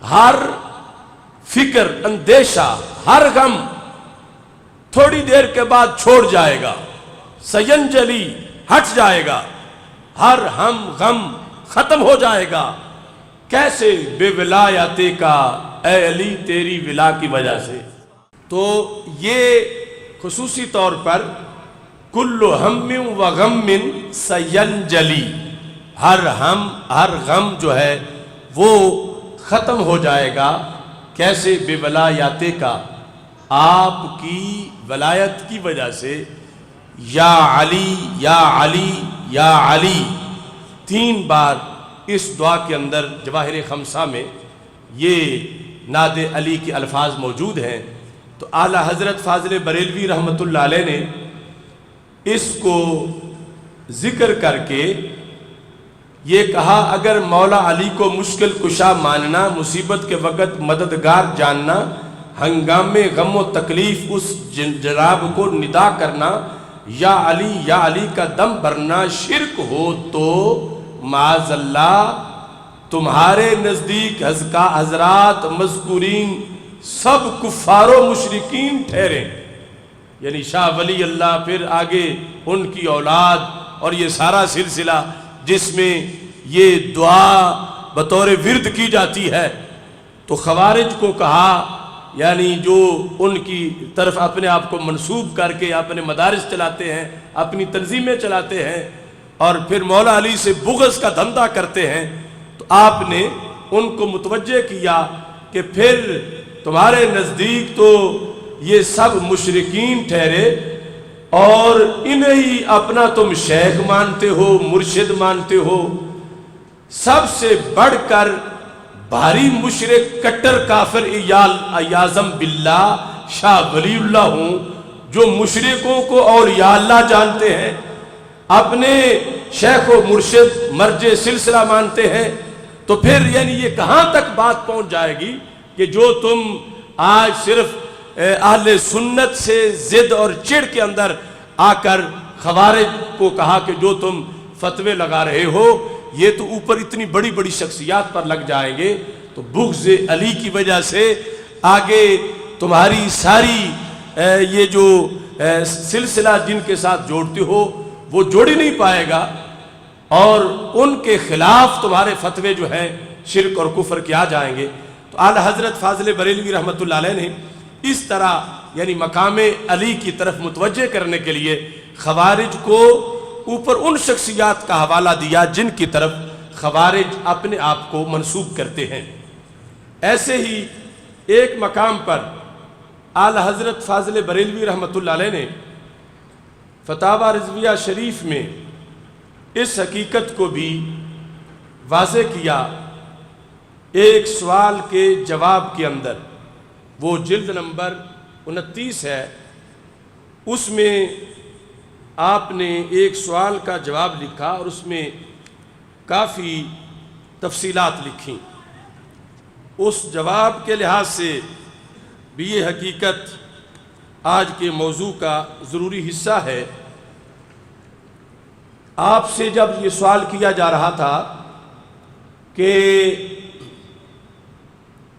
Speaker 1: ہر فکر اندیشہ ہر غم تھوڑی دیر کے بعد چھوڑ جائے گا. سینجلی ہٹ جائے گا، ہر ہم غم ختم ہو جائے گا. کیسے؟ بے ولایت کا، اے علی تیری ولا کی وجہ سے. تو یہ خصوصی طور پر کل ہم و غم سینجلی، ہر ہم ہر غم جو ہے وہ ختم ہو جائے گا. کیسے؟ بے ولایت کا، آپ کی ولایت کی وجہ سے. یا علی یا علی یا علی 3 بار اس دعا کے اندر جواہر خمسہ میں یہ نعت علی کے الفاظ موجود ہیں. تو اعلیٰ حضرت فاضل بریلوی رحمۃ اللہ علیہ نے اس کو ذکر کر کے یہ کہا، اگر مولا علی کو مشکل کشا ماننا، مصیبت کے وقت مددگار جاننا، ہنگامے غم و تکلیف اس جناب کو ندا کرنا، یا علی کا دم بھرنا شرک ہو تو معاذ اللہ تمہارے نزدیک حضرات مذکورین سب کفار و مشرکین ٹھہرے. یعنی شاہ ولی اللہ، پھر آگے ان کی اولاد، اور یہ سارا سلسلہ جس میں یہ دعا بطور ورد کی جاتی ہے. تو خوارج کو کہا، یعنی جو ان کی طرف اپنے آپ کو منسوب کر کے اپنے مدارس چلاتے ہیں، اپنی تنظیمیں چلاتے ہیں، اور پھر مولا علی سے بغض کا دھندا کرتے ہیں، تو آپ نے ان کو متوجہ کیا کہ پھر تمہارے نزدیک تو یہ سب مشرکین ٹھہرے، اور انہیں ہی اپنا تم شیخ مانتے ہو، مرشد مانتے ہو. سب سے بڑھ کر بھاری مشرک کٹر کافر ایازم باللہ شاہ ولی اللہ ہوں، جو مشرکوں کو اولیاء اللہ جانتے ہیں، اپنے شیخ و مرشد مرجع سلسلہ مانتے ہیں. تو پھر یعنی یہ کہاں تک بات پہنچ جائے گی کہ جو تم آج صرف اہل سنت سے ضد اور چڑ کے اندر آ کر خوارج کو کہا کہ جو تم فتوے لگا رہے ہو یہ تو اوپر اتنی بڑی بڑی شخصیات پر لگ جائیں گے. تو بغض علی کی وجہ سے آگے تمہاری ساری یہ جو سلسلہ جن کے ساتھ جوڑتے ہو وہ جوڑ ہی نہیں پائے گا، اور ان کے خلاف تمہارے فتوے جو ہیں شرک اور کفر کے آ جائیں گے. تو اعلیٰ حضرت فاضل بریلوی رحمۃ اللہ علیہ نے اس طرح یعنی مقام علی کی طرف متوجہ کرنے کے لیے خوارج کو اوپر ان شخصیات کا حوالہ دیا جن کی طرف خوارج اپنے آپ کو منسوب کرتے ہیں. ایسے ہی ایک مقام پر اعلی حضرت فاضل بریلوی رحمۃ اللہ علیہ نے فتاوی رضویہ شریف میں اس حقیقت کو بھی واضح کیا ایک سوال کے جواب کے اندر، وہ جلد نمبر 29 ہے، اس میں آپ نے ایک سوال کا جواب لکھا اور اس میں کافی تفصیلات لکھیں۔ اس جواب کے لحاظ سے بھی یہ حقیقت آج کے موضوع کا ضروری حصہ ہے۔ آپ سے جب یہ سوال کیا جا رہا تھا کہ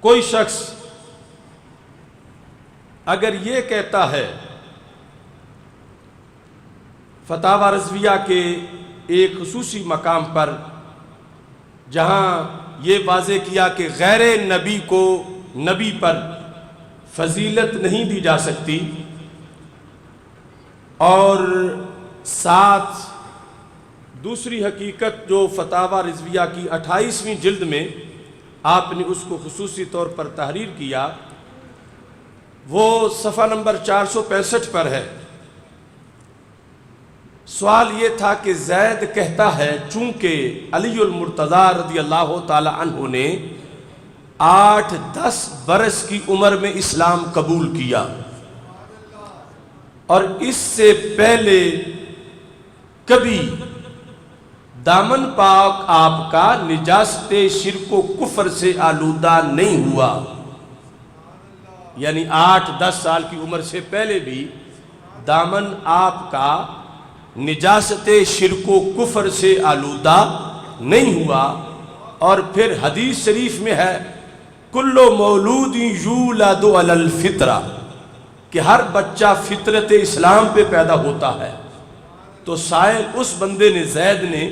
Speaker 1: کوئی شخص اگر یہ کہتا ہے فتاوی رضویہ کے ایک خصوصی مقام پر جہاں یہ واضح کیا کہ غیر نبی کو نبی پر فضیلت نہیں دی جا سکتی، اور ساتھ دوسری حقیقت جو فتاوی رضویہ کی 28ویں جلد میں آپ نے اس کو خصوصی طور پر تحریر کیا، وہ صفحہ نمبر 465 پر ہے۔ سوال یہ تھا کہ زید کہتا ہے چونکہ علی المرتضیٰ رضی اللہ تعالی عنہ نے 8-10 برس کی عمر میں اسلام قبول کیا، اور اس سے پہلے کبھی دامن پاک آپ کا نجاست شرک و کفر سے آلودہ نہیں ہوا، یعنی 8-10 سال کی عمر سے پہلے بھی دامن آپ کا نجاست شرک و کفر سے آلودہ نہیں ہوا۔ اور پھر حدیث شریف میں ہے کل مولود یولد علی الفطرہ، کہ ہر بچہ فطرت اسلام پہ پیدا ہوتا ہے۔ تو سائل اس بندے نے، زید نے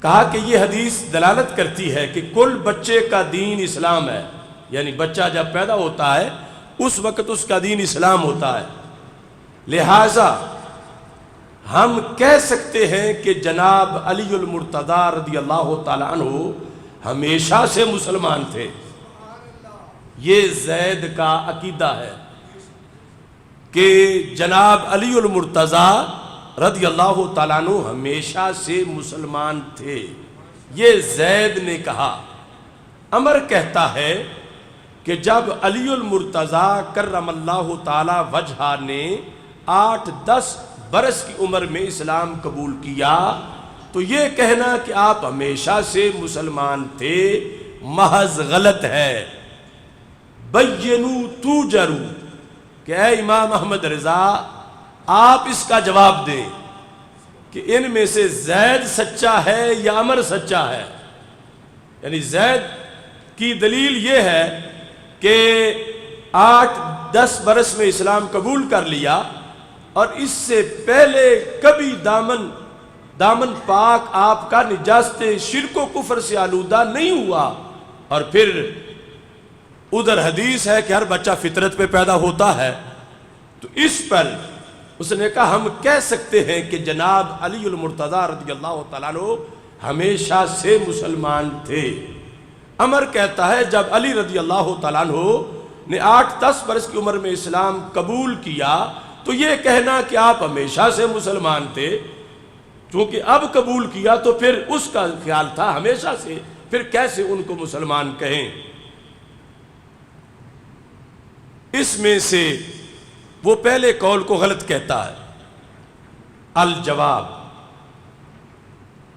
Speaker 1: کہا کہ یہ حدیث دلالت کرتی ہے کہ کل بچے کا دین اسلام ہے، یعنی بچہ جب پیدا ہوتا ہے اس وقت اس کا دین اسلام ہوتا ہے، لہٰذا ہم کہہ سکتے ہیں کہ جناب علی المرتضیٰ رضی اللہ تعالی عنہ ہمیشہ سے مسلمان تھے۔ یہ زید کا عقیدہ ہے کہ جناب علی المرتضیٰ رضی اللہ تعالیٰ عنہ ہمیشہ سے مسلمان تھے، یہ زید نے کہا۔ عمر کہتا ہے کہ جب علی المرتضیٰ کرم اللہ تعالی وجہہ نے 8-10 برس کی عمر میں اسلام قبول کیا، تو یہ کہنا کہ آپ ہمیشہ سے مسلمان تھے محض غلط ہے۔ بینوا توجروا، کہ اے امام احمد رضا آپ اس کا جواب دیں کہ ان میں سے زید سچا ہے یا عمر سچا ہے۔ یعنی زید کی دلیل یہ ہے کہ 8-10 برس میں اسلام قبول کر لیا، اور اس سے پہلے کبھی دامن پاک آپ کا نجاست شرک و کفر سے آلودہ نہیں ہوا۔ اور پھر ادھر حدیث ہے کہ ہر بچہ فطرت پہ پیدا ہوتا ہے، تو اس پر اس نے کہا ہم کہہ سکتے ہیں کہ جناب علی المرتضیٰ رضی اللہ تعالیٰ عنہ ہمیشہ سے مسلمان تھے۔ عمر کہتا ہے جب علی رضی اللہ تعالیٰ عنہ نے 8-10 برس کی عمر میں اسلام قبول کیا، تو یہ کہنا کہ آپ ہمیشہ سے مسلمان تھے، چونکہ اب قبول کیا تو پھر اس کا خیال تھا ہمیشہ سے، پھر کیسے ان کو مسلمان کہیں۔ اس میں سے وہ پہلے قول کو غلط کہتا ہے۔ الجواب،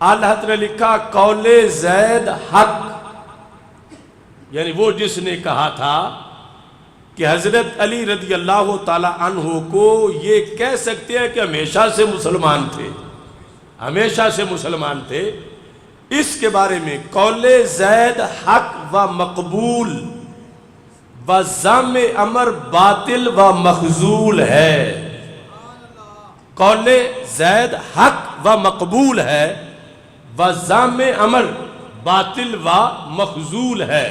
Speaker 1: اعلیٰ حضرت نے لکھا قول زید حق، یعنی وہ جس نے کہا تھا کہ حضرت علی رضی اللہ تعالی عنہ کو یہ کہہ سکتے ہیں کہ ہمیشہ سے مسلمان تھے، ہمیشہ سے مسلمان تھے، اس کے بارے میں قول زید حق و مقبول و ذم امر باطل و مخذول ہے۔ قول زید حق و مقبول ہے و ذم امر باطل و مخذول ہے،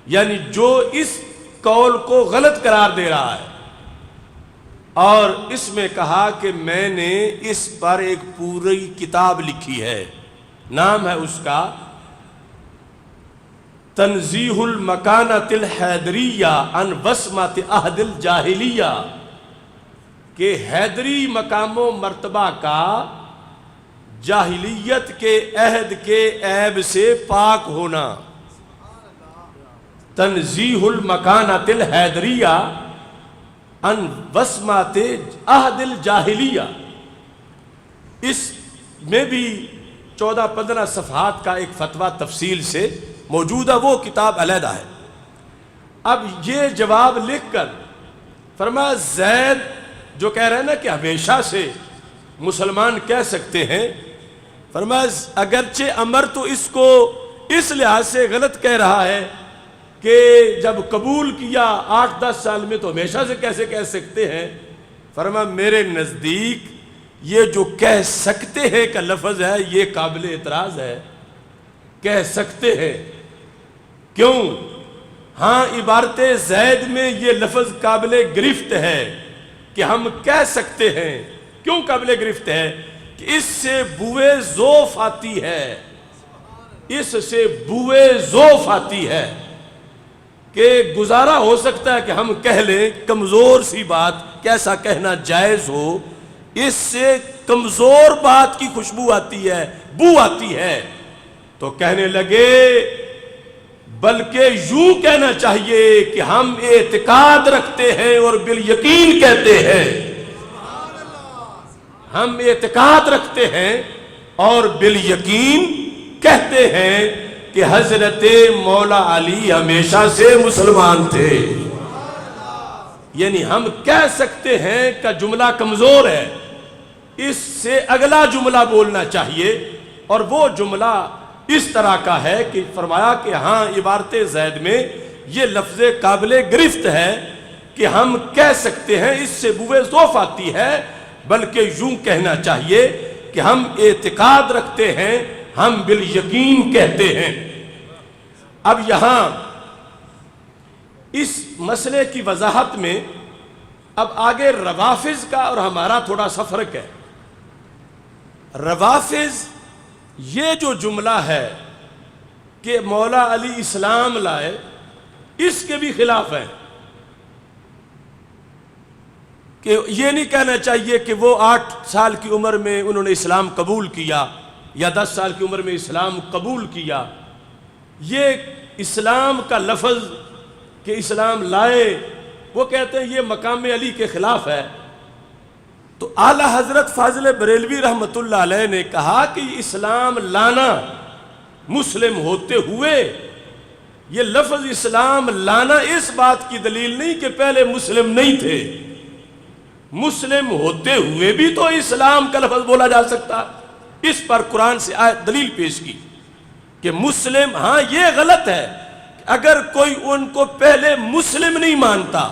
Speaker 1: یعنی جو اس قول کو غلط قرار دے رہا ہے، اور اس میں کہا کہ میں نے اس پر ایک پوری کتاب لکھی ہے، نام ہے اس کا تنزیہ المکانۃ الحیدریہ عن وسمۃ عہد الجاہلیہ، کہ حیدری مقام و مرتبہ کا جاہلیت کے عہد کے عیب سے پاک ہونا۔ تنزیہ المکانۃ الحیدریہ عن وسمۃ عہد الجاہلیہ، اس میں بھی 14-15 صفحات کا ایک فتویٰ تفصیل سے موجود ہے، وہ کتاب علیحدہ ہے۔ اب یہ جواب لکھ کر فرمایا زید جو کہہ رہے ہیں نا کہ ہمیشہ سے مسلمان کہہ سکتے ہیں، فرمایا اگرچہ عمر تو اس کو اس لحاظ سے غلط کہہ رہا ہے کہ جب قبول کیا 8-10 سال میں تو ہمیشہ سے کیسے کہہ سکتے ہیں؟ فرمایا میرے نزدیک یہ جو کہہ سکتے ہیں کا لفظ ہے یہ قابل اعتراض ہے۔ کہہ سکتے ہیں کیوں؟ ہاں عبارت زید میں یہ لفظ قابل گرفت ہے کہ ہم کہہ سکتے ہیں۔ کیوں قابل گرفت ہے؟ کہ اس سے بوئے ذوف آتی ہے، اس سے بوئے ذوف آتی ہے، کہ گزارا ہو سکتا ہے کہ ہم کہہ لیں کمزور سی بات، کیسا کہنا جائز ہو، اس سے کمزور بات کی خوشبو آتی ہے، بو آتی ہے۔ تو کہنے لگے بلکہ یوں کہنا چاہیے کہ ہم اعتقاد رکھتے ہیں اور بالیقین کہتے ہیں، ہم اعتقاد رکھتے ہیں اور بالیقین کہتے ہیں کہ حضرت مولا علی ہمیشہ سے مسلمان تھے۔ یعنی ہم کہہ سکتے ہیں کا جملہ کمزور ہے، اس سے اگلا جملہ بولنا چاہیے، اور وہ جملہ اس طرح کا ہے کہ فرمایا کہ ہاں عبارت زید میں یہ لفظ قابل گرفت ہے کہ ہم کہہ سکتے ہیں، اس سے بوئے ذوف آتی ہے، بلکہ یوں کہنا چاہیے کہ ہم اعتقاد رکھتے ہیں، ہم بالیقین کہتے ہیں۔ اب یہاں اس مسئلے کی وضاحت میں اب آگے روافض کا اور ہمارا تھوڑا سا فرق ہے۔ روافض یہ جو جملہ ہے کہ مولا علی اسلام لائے، اس کے بھی خلاف ہے، کہ یہ نہیں کہنا چاہیے کہ وہ 8 سال کی عمر میں انہوں نے اسلام قبول کیا یا 10 سال کی عمر میں اسلام قبول کیا۔ یہ اسلام کا لفظ کہ اسلام لائے، وہ کہتے ہیں یہ مقام علی کے خلاف ہے۔ تو اعلیٰ حضرت فاضل بریلوی رحمۃ اللہ علیہ نے کہا کہ اسلام لانا مسلم ہوتے ہوئے، یہ لفظ اسلام لانا اس بات کی دلیل نہیں کہ پہلے مسلم نہیں تھے، مسلم ہوتے ہوئے بھی تو اسلام کا لفظ بولا جا سکتا۔ اس پر قرآن سے آیت دلیل پیش کی کہ مسلم، ہاں یہ غلط ہے اگر کوئی ان کو پہلے مسلم نہیں مانتا،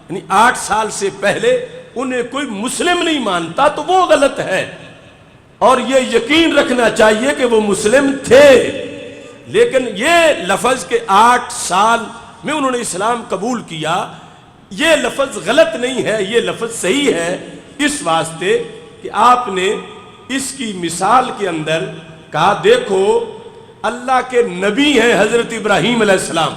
Speaker 1: یعنی 8 سال سے پہلے انہیں کوئی مسلم نہیں مانتا تو وہ غلط ہے، اور یہ یقین رکھنا چاہیے کہ وہ مسلم تھے۔ لیکن یہ لفظ کہ 8 سال میں انہوں نے اسلام قبول کیا، یہ لفظ غلط نہیں ہے، یہ لفظ صحیح ہے، اس واسطے کہ آپ نے اس کی مثال کے اندر کہا دیکھو اللہ کے نبی ہیں حضرت ابراہیم علیہ السلام،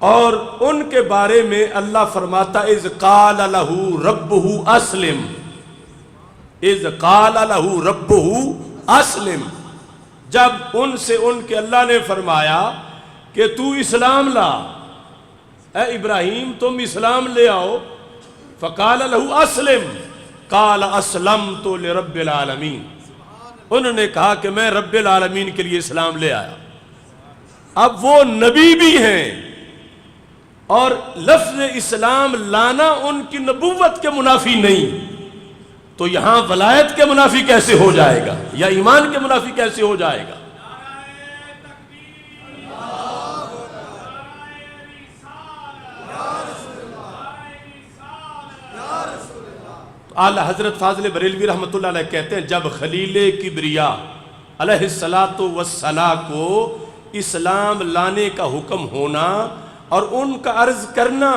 Speaker 1: اور ان کے بارے میں اللہ فرماتا اذ قال لہ ربہ اسلم، اذ قال لہ ربہ اسلم، جب ان سے ان کے اللہ نے فرمایا کہ تو اسلام لا، اے ابراہیم تم اسلام لے آؤ، فقال لہ اسلم قال اسلمت لرب العالمین، انہوں نے کہا کہ میں رب العالمین کے لیے اسلام لے آیا۔ اب وہ نبی بھی ہیں اور لفظ اسلام لانا ان کی نبوت کے منافی نہیں، تو یہاں ولایت کے منافی کیسے ہو جائے گا یا ایمان کے منافی کیسے ہو جائے گا؟ اعلیٰ حضرت فاضل بریلوی رحمۃ اللہ علیہ کہتے ہیں جب خلیل کبریا علیہ السلام کو اسلام لانے کا حکم ہونا اور ان کا عرض کرنا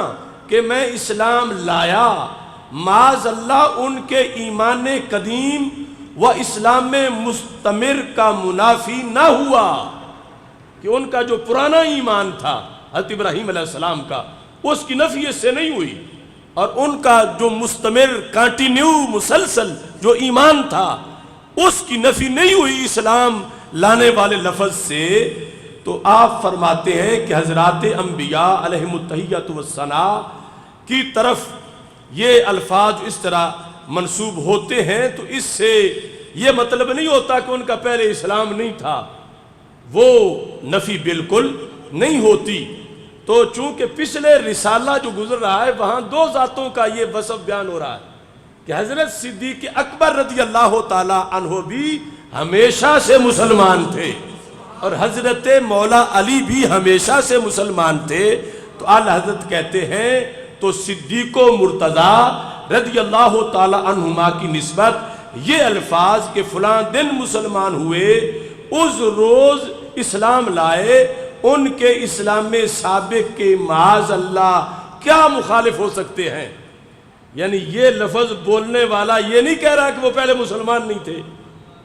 Speaker 1: کہ میں اسلام لایا، معاذ اللہ ان کے ایمان قدیم و اسلام مستمر کا منافی نہ ہوا، کہ ان کا جو پرانا ایمان تھا حضرت ابراہیم علیہ السلام کا، اس کی نفی اس سے نہیں ہوئی، اور ان کا جو مستمر کانٹینیو مسلسل جو ایمان تھا اس کی نفی نہیں ہوئی اسلام لانے والے لفظ سے۔ تو آپ فرماتے ہیں کہ حضرات انبیاء علیہم التحیۃ والثناء کی طرف یہ الفاظ اس طرح منسوب ہوتے ہیں تو اس سے یہ مطلب نہیں ہوتا کہ ان کا پہلے اسلام نہیں تھا، وہ نفی بالکل نہیں ہوتی۔ تو چونکہ پچھلے رسالہ جو گزر رہا ہے وہاں دو ذاتوں کا یہ وصف بیان ہو رہا ہے کہ حضرت صدیق اکبر رضی اللہ تعالی عنہ بھی ہمیشہ سے مسلمان تھے اور حضرت مولا علی بھی ہمیشہ سے مسلمان تھے۔ تو اعلی حضرت کہتے ہیں تو صدیق و مرتضیٰ رضی اللہ تعالی عنہما کی نسبت یہ الفاظ کہ فلاں دن مسلمان ہوئے، اس روز اسلام لائے، ان کے اسلام سابق کے معاذ اللہ کیا مخالف ہو سکتے ہیں؟ یعنی یہ لفظ بولنے والا یہ نہیں کہہ رہا کہ وہ پہلے مسلمان نہیں تھے،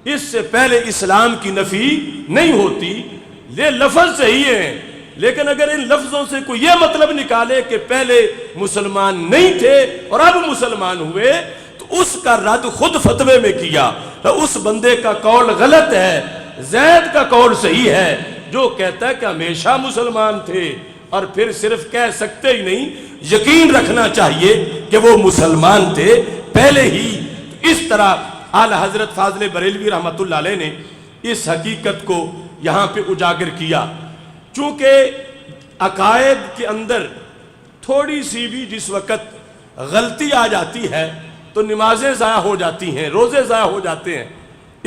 Speaker 1: اس سے پہلے اسلام کی نفی نہیں ہوتی، یہ لفظ صحیح ہے، لیکن اگر ان لفظوں سے کوئی یہ مطلب نکالے کہ پہلے مسلمان نہیں تھے اور اب مسلمان ہوئے تو اس کا رد خود فتوے میں کیا، اس بندے کا قول غلط ہے۔ زید کا قول صحیح ہے جو کہتا ہے کہ ہمیشہ مسلمان تھے، اور پھر صرف کہہ سکتے ہی نہیں، یقین رکھنا چاہیے کہ وہ مسلمان تھے پہلے ہی۔ اس طرح اعلی حضرت فاضل بریلوی رحمۃ اللہ علیہ نے اس حقیقت کو یہاں پہ اجاگر کیا۔ چونکہ عقائد کے اندر تھوڑی سی بھی جس وقت غلطی آ جاتی ہے تو نمازیں ضائع ہو جاتی ہیں، روزے ضائع ہو جاتے ہیں۔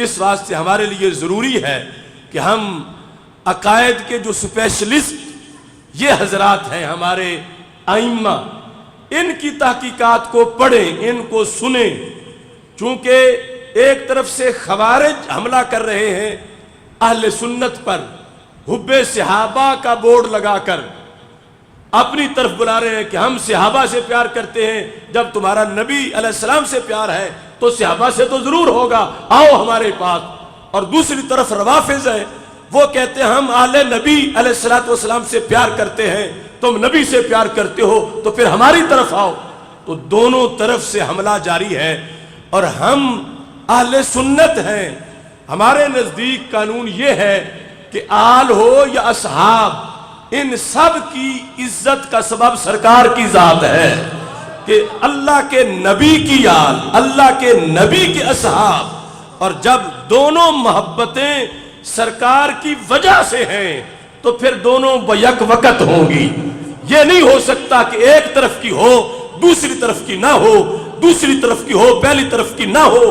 Speaker 1: اس واسطے ہمارے لیے ضروری ہے کہ ہم عقائد کے جو اسپیشلسٹ یہ حضرات ہیں ہمارے ائمہ، ان کی تحقیقات کو پڑھیں، ان کو سنیں، چونکہ ایک طرف سے خوارج حملہ کر رہے ہیں اہل سنت پر، حب صحابہ کا بورڈ لگا کر اپنی طرف بلا رہے ہیں کہ ہم صحابہ سے پیار کرتے ہیں، جب تمہارا نبی علیہ السلام سے پیار ہے تو صحابہ سے تو ضرور ہوگا، آؤ ہمارے پاس۔ اور دوسری طرف روافض ہے، وہ کہتے ہیں ہم اہل نبی علیہ السلام سے پیار کرتے ہیں، تم نبی سے پیار کرتے ہو تو پھر ہماری طرف آؤ۔ تو دونوں طرف سے حملہ جاری ہے، اور ہم اہل سنت ہیں، ہمارے نزدیک قانون یہ ہے کہ آل ہو یا اصحاب، ان سب کی عزت کا سبب سرکار کی ذات ہے، کہ اللہ کے نبی کی آل، اللہ کے نبی کے اصحاب، اور جب دونوں محبتیں سرکار کی وجہ سے ہیں تو پھر دونوں بیک وقت ہوں گی۔ یہ نہیں ہو سکتا کہ ایک طرف کی ہو دوسری طرف کی نہ ہو، دوسری طرف کی ہو پہلی طرف کی نہ ہو۔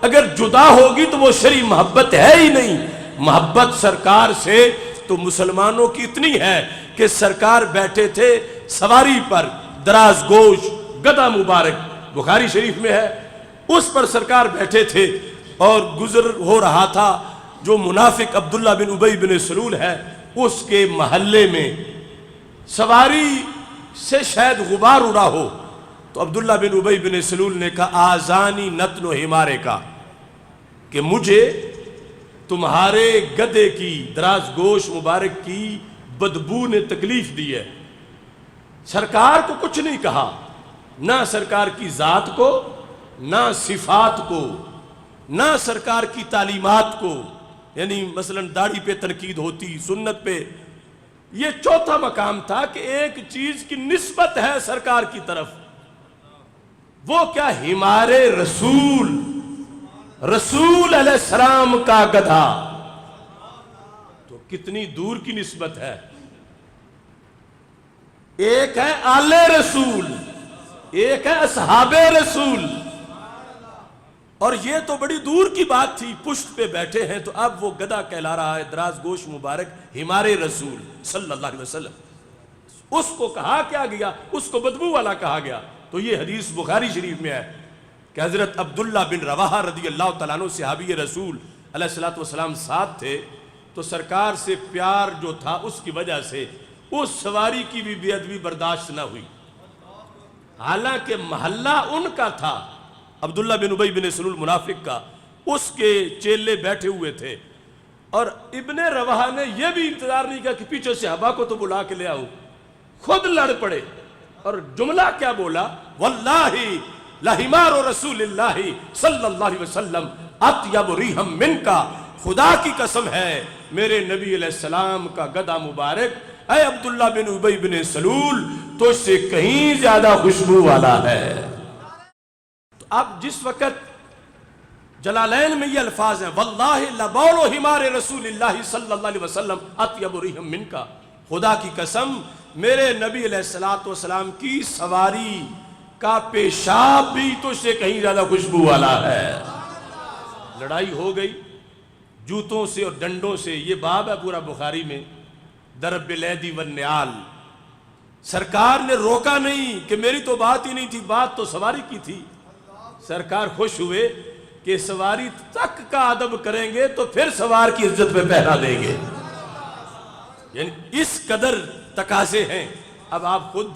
Speaker 1: اگر جدا ہوگی تو وہ شرعی محبت ہے ہی نہیں۔ محبت سرکار سے تو مسلمانوں کی اتنی ہے کہ سرکار بیٹھے تھے سواری پر، دراز گوش گدھا مبارک، بخاری شریف میں ہے، اس پر سرکار بیٹھے تھے اور گزر ہو رہا تھا جو منافق عبداللہ بن ابی بن سلول ہے، اس کے محلے میں سواری سے شاید غبار اڑا ہو، تو عبداللہ بن ابی بن سلول نے کہا آزانی نتن و حمارے کا، کہ مجھے تمہارے گدھے کی دراز گوش مبارک کی بدبو نے تکلیف دی ہے۔ سرکار کو کچھ نہیں کہا، نہ سرکار کی ذات کو، نہ صفات کو، نہ سرکار کی تعلیمات کو، یعنی مثلا داڑھی پہ تنقید ہوتی، سنت پہ۔ یہ چوتھا مقام تھا کہ ایک چیز کی نسبت ہے سرکار کی طرف، وہ کیا؟ ہمارے رسول، رسول علیہ السلام کا گدھا، تو کتنی دور کی نسبت ہے۔ ایک ہے آل رسول، ایک ہے اصحاب رسول، اور یہ تو بڑی دور کی بات تھی، پشت پہ بیٹھے ہیں تو اب وہ گدھا کہلا رہا ہے، دراز گوش مبارک ہمارے رسول صلی اللہ علیہ وسلم۔ اس کو کہا کیا گیا؟ اس کو بدبو والا کہا گیا۔ تو یہ حدیث بخاری شریف میں ہے کہ حضرت عبداللہ بن رواحہ رضی اللہ تعالیٰ عنہ صحابی رسول علیہ السلام ساتھ تھے، تو سرکار سے پیار جو تھا اس کی وجہ سے اس سواری کی بھی بے ادبی برداشت نہ ہوئی، حالانکہ محلہ ان کا تھا، عبداللہ بن ابی بن سلول منافق کا، اس کے چیلے بیٹھے ہوئے تھے، اور ابن رواحہ نے یہ بھی انتظار نہیں کیا کہ پیچھے صحابہ کو تو بلا کے لے آؤ، خود لڑ پڑے اور جملہ کیا بولا، واللہ لحمار رسول اللہ صلی اللہ علیہ وسلم اطیب ریحا منکا، خدا کی قسم ہے میرے نبی علیہ السلام کا گدا مبارک اے عبداللہ بن ابی بن سلول تو اس سے کہیں زیادہ خوشبو والا ہے۔ تو اب جس وقت جلالین میں یہ الفاظ ہیں واللہ لبول حمار رسول اللہ صلی اللہ علیہ وسلم اطیب ریحا منکا، خدا کی قسم میرے نبی علیہ السلام کی سواری کا پیشاب بھی تو سے کہیں زیادہ خوشبو والا ہے۔ لڑائی ہو گئی جوتوں سے اور ڈنڈوں سے، یہ باب ہے پورا بخاری میں، ضرب بالیدی والنعال۔ سرکار نے روکا نہیں کہ میری تو بات ہی نہیں تھی، بات تو سواری کی تھی۔ سرکار خوش ہوئے کہ سواری تک کا ادب کریں گے تو پھر سوار کی عزت پہ پہرا دیں گے، یعنی اس قدر تقاضے ہیں۔ اب آپ خود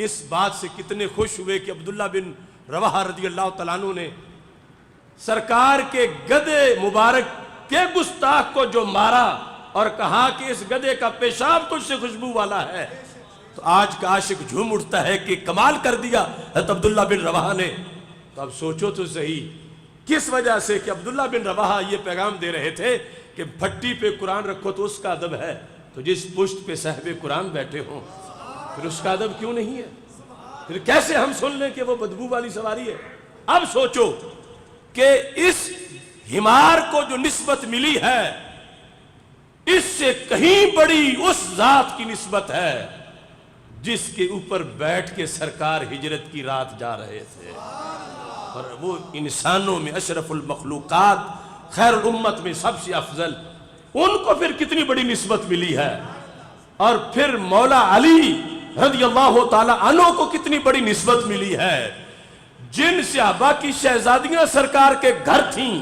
Speaker 1: اس بات سے کتنے خوش ہوئے کہ عبداللہ بن رواحہ رضی اللہ تعالیٰ عنہ نے سرکار کے گدے مبارک کے گستاخ کو جو مارا اور کہا کہ اس گدے کا پیشاب تجھ سے خوشبو والا ہے، تو آج کا عاشق جھوم اٹھتا ہے کہ کمال کر دیا حضرت عبداللہ بن رواحہ نے۔ تو اب سوچو تو صحیح کس وجہ سے کہ عبداللہ بن رواحہ یہ پیغام دے رہے تھے کہ پھٹی پہ قرآن رکھو تو اس کا ادب ہے، تو جس پشت پہ صاحب قرآن بیٹھے ہوں پھر اس کا ادب کیوں نہیں ہے؟ پھر کیسے ہم سن لیں کہ وہ بدبو والی سواری ہے؟ اب سوچو کہ اس حمار کو جو نسبت ملی ہے اس سے کہیں بڑی اس ذات کی نسبت ہے جس کے اوپر بیٹھ کے سرکار ہجرت کی رات جا رہے تھے، اور وہ انسانوں میں اشرف المخلوقات خیر الامت میں سب سے افضل، ان کو پھر کتنی بڑی نسبت ملی ہے۔ اور پھر مولا علی رضی اللہ تعالی عنہ کو کتنی بڑی نسبت ملی ہے، جن صحابہ کی شہزادیاں سرکار کے گھر تھیں،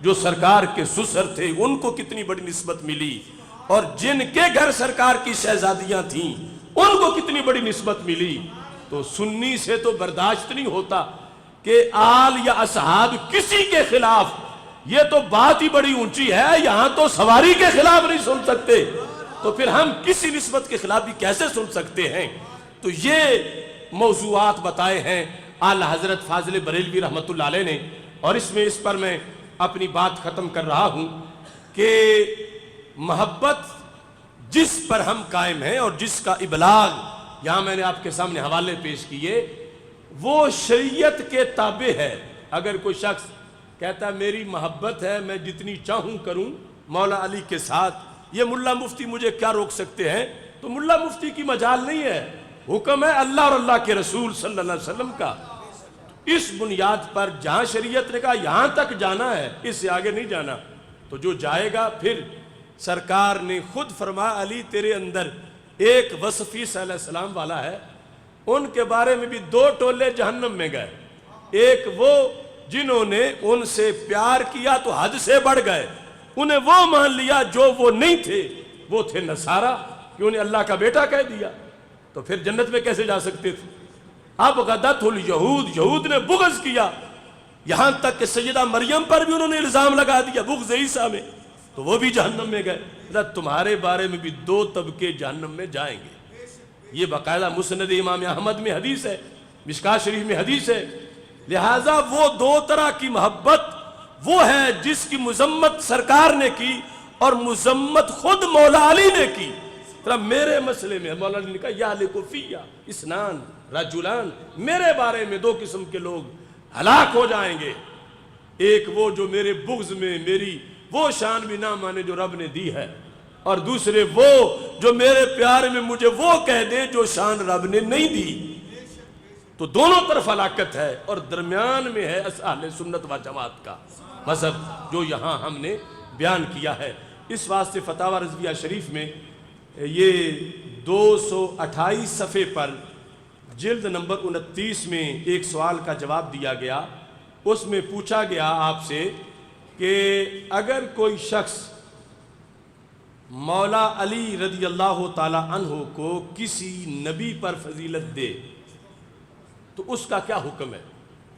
Speaker 1: جو سرکار کے سسر تھے، ان کو کتنی بڑی نسبت ملی، اور جن کے گھر سرکار کی شہزادیاں تھیں ان کو کتنی بڑی نسبت ملی۔ تو سنی سے تو برداشت نہیں ہوتا کہ آل یا اصحاب کسی کے خلاف، یہ تو بات ہی بڑی اونچی ہے، یہاں تو سواری کے خلاف نہیں سن سکتے، تو پھر ہم کسی نسبت کے خلاف بھی کیسے سن سکتے ہیں؟ تو یہ موضوعات بتائے ہیں اعلی حضرت فاضل بریلوی رحمت اللہ علیہ نے، اور اس پر میں اپنی بات ختم کر رہا ہوں کہ محبت جس پر ہم قائم ہیں اور جس کا ابلاغ یہاں میں نے آپ کے سامنے حوالے پیش کیے، وہ شریعت کے تابع ہے۔ اگر کوئی شخص کہتا ہے میری محبت ہے، میں جتنی چاہوں کروں مولا علی کے ساتھ، یہ ملا مفتی مجھے کیا روک سکتے ہیں، تو ملا مفتی کی مجال نہیں ہے، حکم ہے اللہ اور اللہ کے رسول صلی اللہ علیہ وسلم کا۔ اس بنیاد پر جہاں شریعت نے کہا یہاں تک جانا ہے، اس سے آگے نہیں جانا، تو جو جائے گا، پھر سرکار نے خود فرمایا علی تیرے اندر ایک وصف عیسیٰ علیہ السلام والا ہے، ان کے بارے میں بھی 2 ٹولے جہنم میں گئے، ایک وہ جنہوں نے ان سے پیار کیا تو حد سے بڑھ گئے، انہیں وہ مان لیا جو وہ نہیں تھے، وہ تھے نصارہ کہ انہیں اللہ کا بیٹا کہہ دیا، تو پھر جنت میں کیسے جا سکتے تھے؟ اب غدت الیہود، یہود نے بغض کیا، یہاں تک کہ سیدہ مریم پر بھی انہوں نے الزام لگا دیا بغض عیسیٰ میں، تو وہ بھی جہنم میں گئے۔ تمہارے بارے میں بھی 2 طبقے جہنم میں جائیں گے، یہ باقاعدہ مسند امام احمد میں حدیث ہے، مشکات شریف میں حدیث ہے۔ لہٰذا وہ 2 طرح کی محبت وہ ہے جس کی مذمت سرکار نے کی اور مذمت خود مولا علی نے کی۔ میرے مسئلے میں مولا علی نے کہا یا لکفیہ اسنان رجلان، میرے بارے میں 2 قسم کے لوگ ہلاک ہو جائیں گے، ایک وہ جو میرے بغض میں میری وہ شان بھی نہ مانے جو رب نے دی ہے، اور دوسرے وہ جو میرے پیار میں مجھے وہ کہہ دے جو شان رب نے نہیں دی۔ تو دونوں طرف ہلاکت ہے، اور درمیان میں ہے اہل سنت و جماعت کا مذہب جو یہاں ہم نے بیان کیا ہے۔ اس واسطے فتاوی رضویہ شریف میں یہ 228 صفحے پر جلد نمبر 29 میں ایک سوال کا جواب دیا گیا، اس میں پوچھا گیا آپ سے کہ اگر کوئی شخص مولا علی رضی اللہ تعالی عنہ کو کسی نبی پر فضیلت دے تو اس کا کیا حکم ہے؟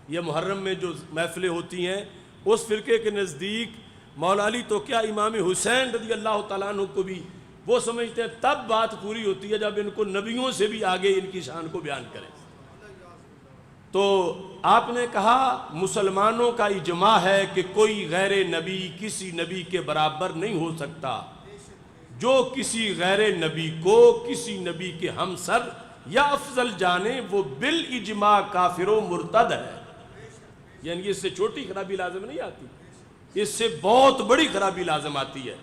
Speaker 1: یہ محرم میں جو محفلیں ہوتی ہیں اس فرقے کے نزدیک مولا علی تو کیا امام حسین رضی اللہ تعالیٰ عنہ کو بھی وہ سمجھتے ہیں تب بات پوری ہوتی ہے جب ان کو نبیوں سے بھی آگے ان کی شان کو بیان کریں۔ تو آپ نے کہا مسلمانوں کا اجماع ہے کہ کوئی غیر نبی کسی نبی کے برابر نہیں ہو سکتا، جو کسی غیر نبی کو کسی نبی کے ہمسر یا افضل جانے وہ بالاجماع کافر و مرتد ہے۔ یعنی اس سے چھوٹی خرابی لازم نہیں آتی، اس سے بہت بڑی خرابی لازم آتی ہے،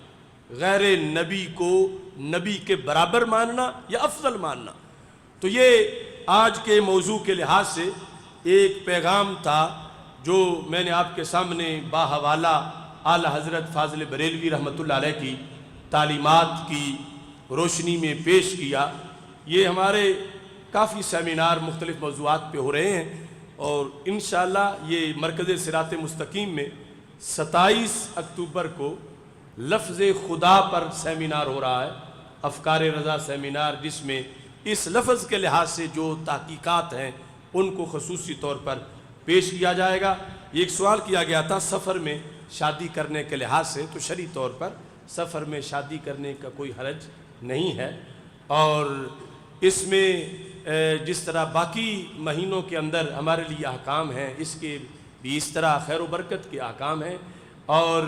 Speaker 1: غیر نبی کو نبی کے برابر ماننا یا افضل ماننا۔ تو یہ آج کے موضوع کے لحاظ سے ایک پیغام تھا جو میں نے آپ کے سامنے باحوالہ اعلی حضرت فاضل بریلوی رحمۃ اللہ علیہ کی تعلیمات کی روشنی میں پیش کیا۔ یہ ہمارے کافی سیمینار مختلف موضوعات پہ ہو رہے ہیں، اور انشاءاللہ یہ مرکز صراط مستقیم میں 27 اکتوبر کو لفظ خدا پر سیمینار ہو رہا ہے، افکار رضا سیمینار، جس میں اس لفظ کے لحاظ سے جو تحقیقات ہیں ان کو خصوصی طور پر پیش کیا جائے گا۔ ایک سوال کیا گیا تھا سفر میں شادی کرنے کے لحاظ سے، تو شرعی طور پر سفر میں شادی کرنے کا کوئی حرج نہیں ہے، اور اس میں جس طرح باقی مہینوں کے اندر ہمارے لیے احکام ہیں، اس کے بھی اس طرح خیر و برکت کے احکام ہیں، اور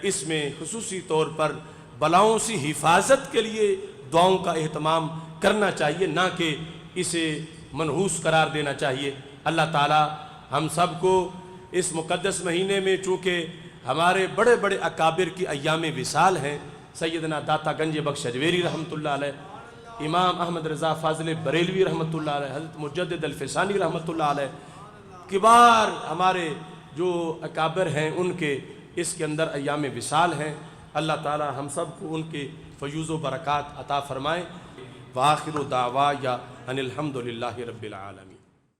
Speaker 1: اس میں خصوصی طور پر بلاؤں سے حفاظت کے لیے دعاؤں کا اہتمام کرنا چاہیے، نہ کہ اسے منحوس قرار دینا چاہیے۔ اللہ تعالی ہم سب کو اس مقدس مہینے میں، چونکہ ہمارے بڑے بڑے اکابر کی ایام وصال ہیں، سیدنا داتا گنج بخش اجویری رحمۃ اللہ علیہ، امام احمد رضا فاضل بریلوی رحمۃ اللہ علیہ، حضرت مجدد الفسانی رحمۃ اللہ علیہ، کبار ہمارے جو اکابر ہیں ان کے اس کے اندر ایام وصال ہیں۔ اللہ تعالی ہم سب کو ان کے فیوز و برکات عطا فرمائے۔ وآخر دعوایا ان الحمد للہ رب العالمین۔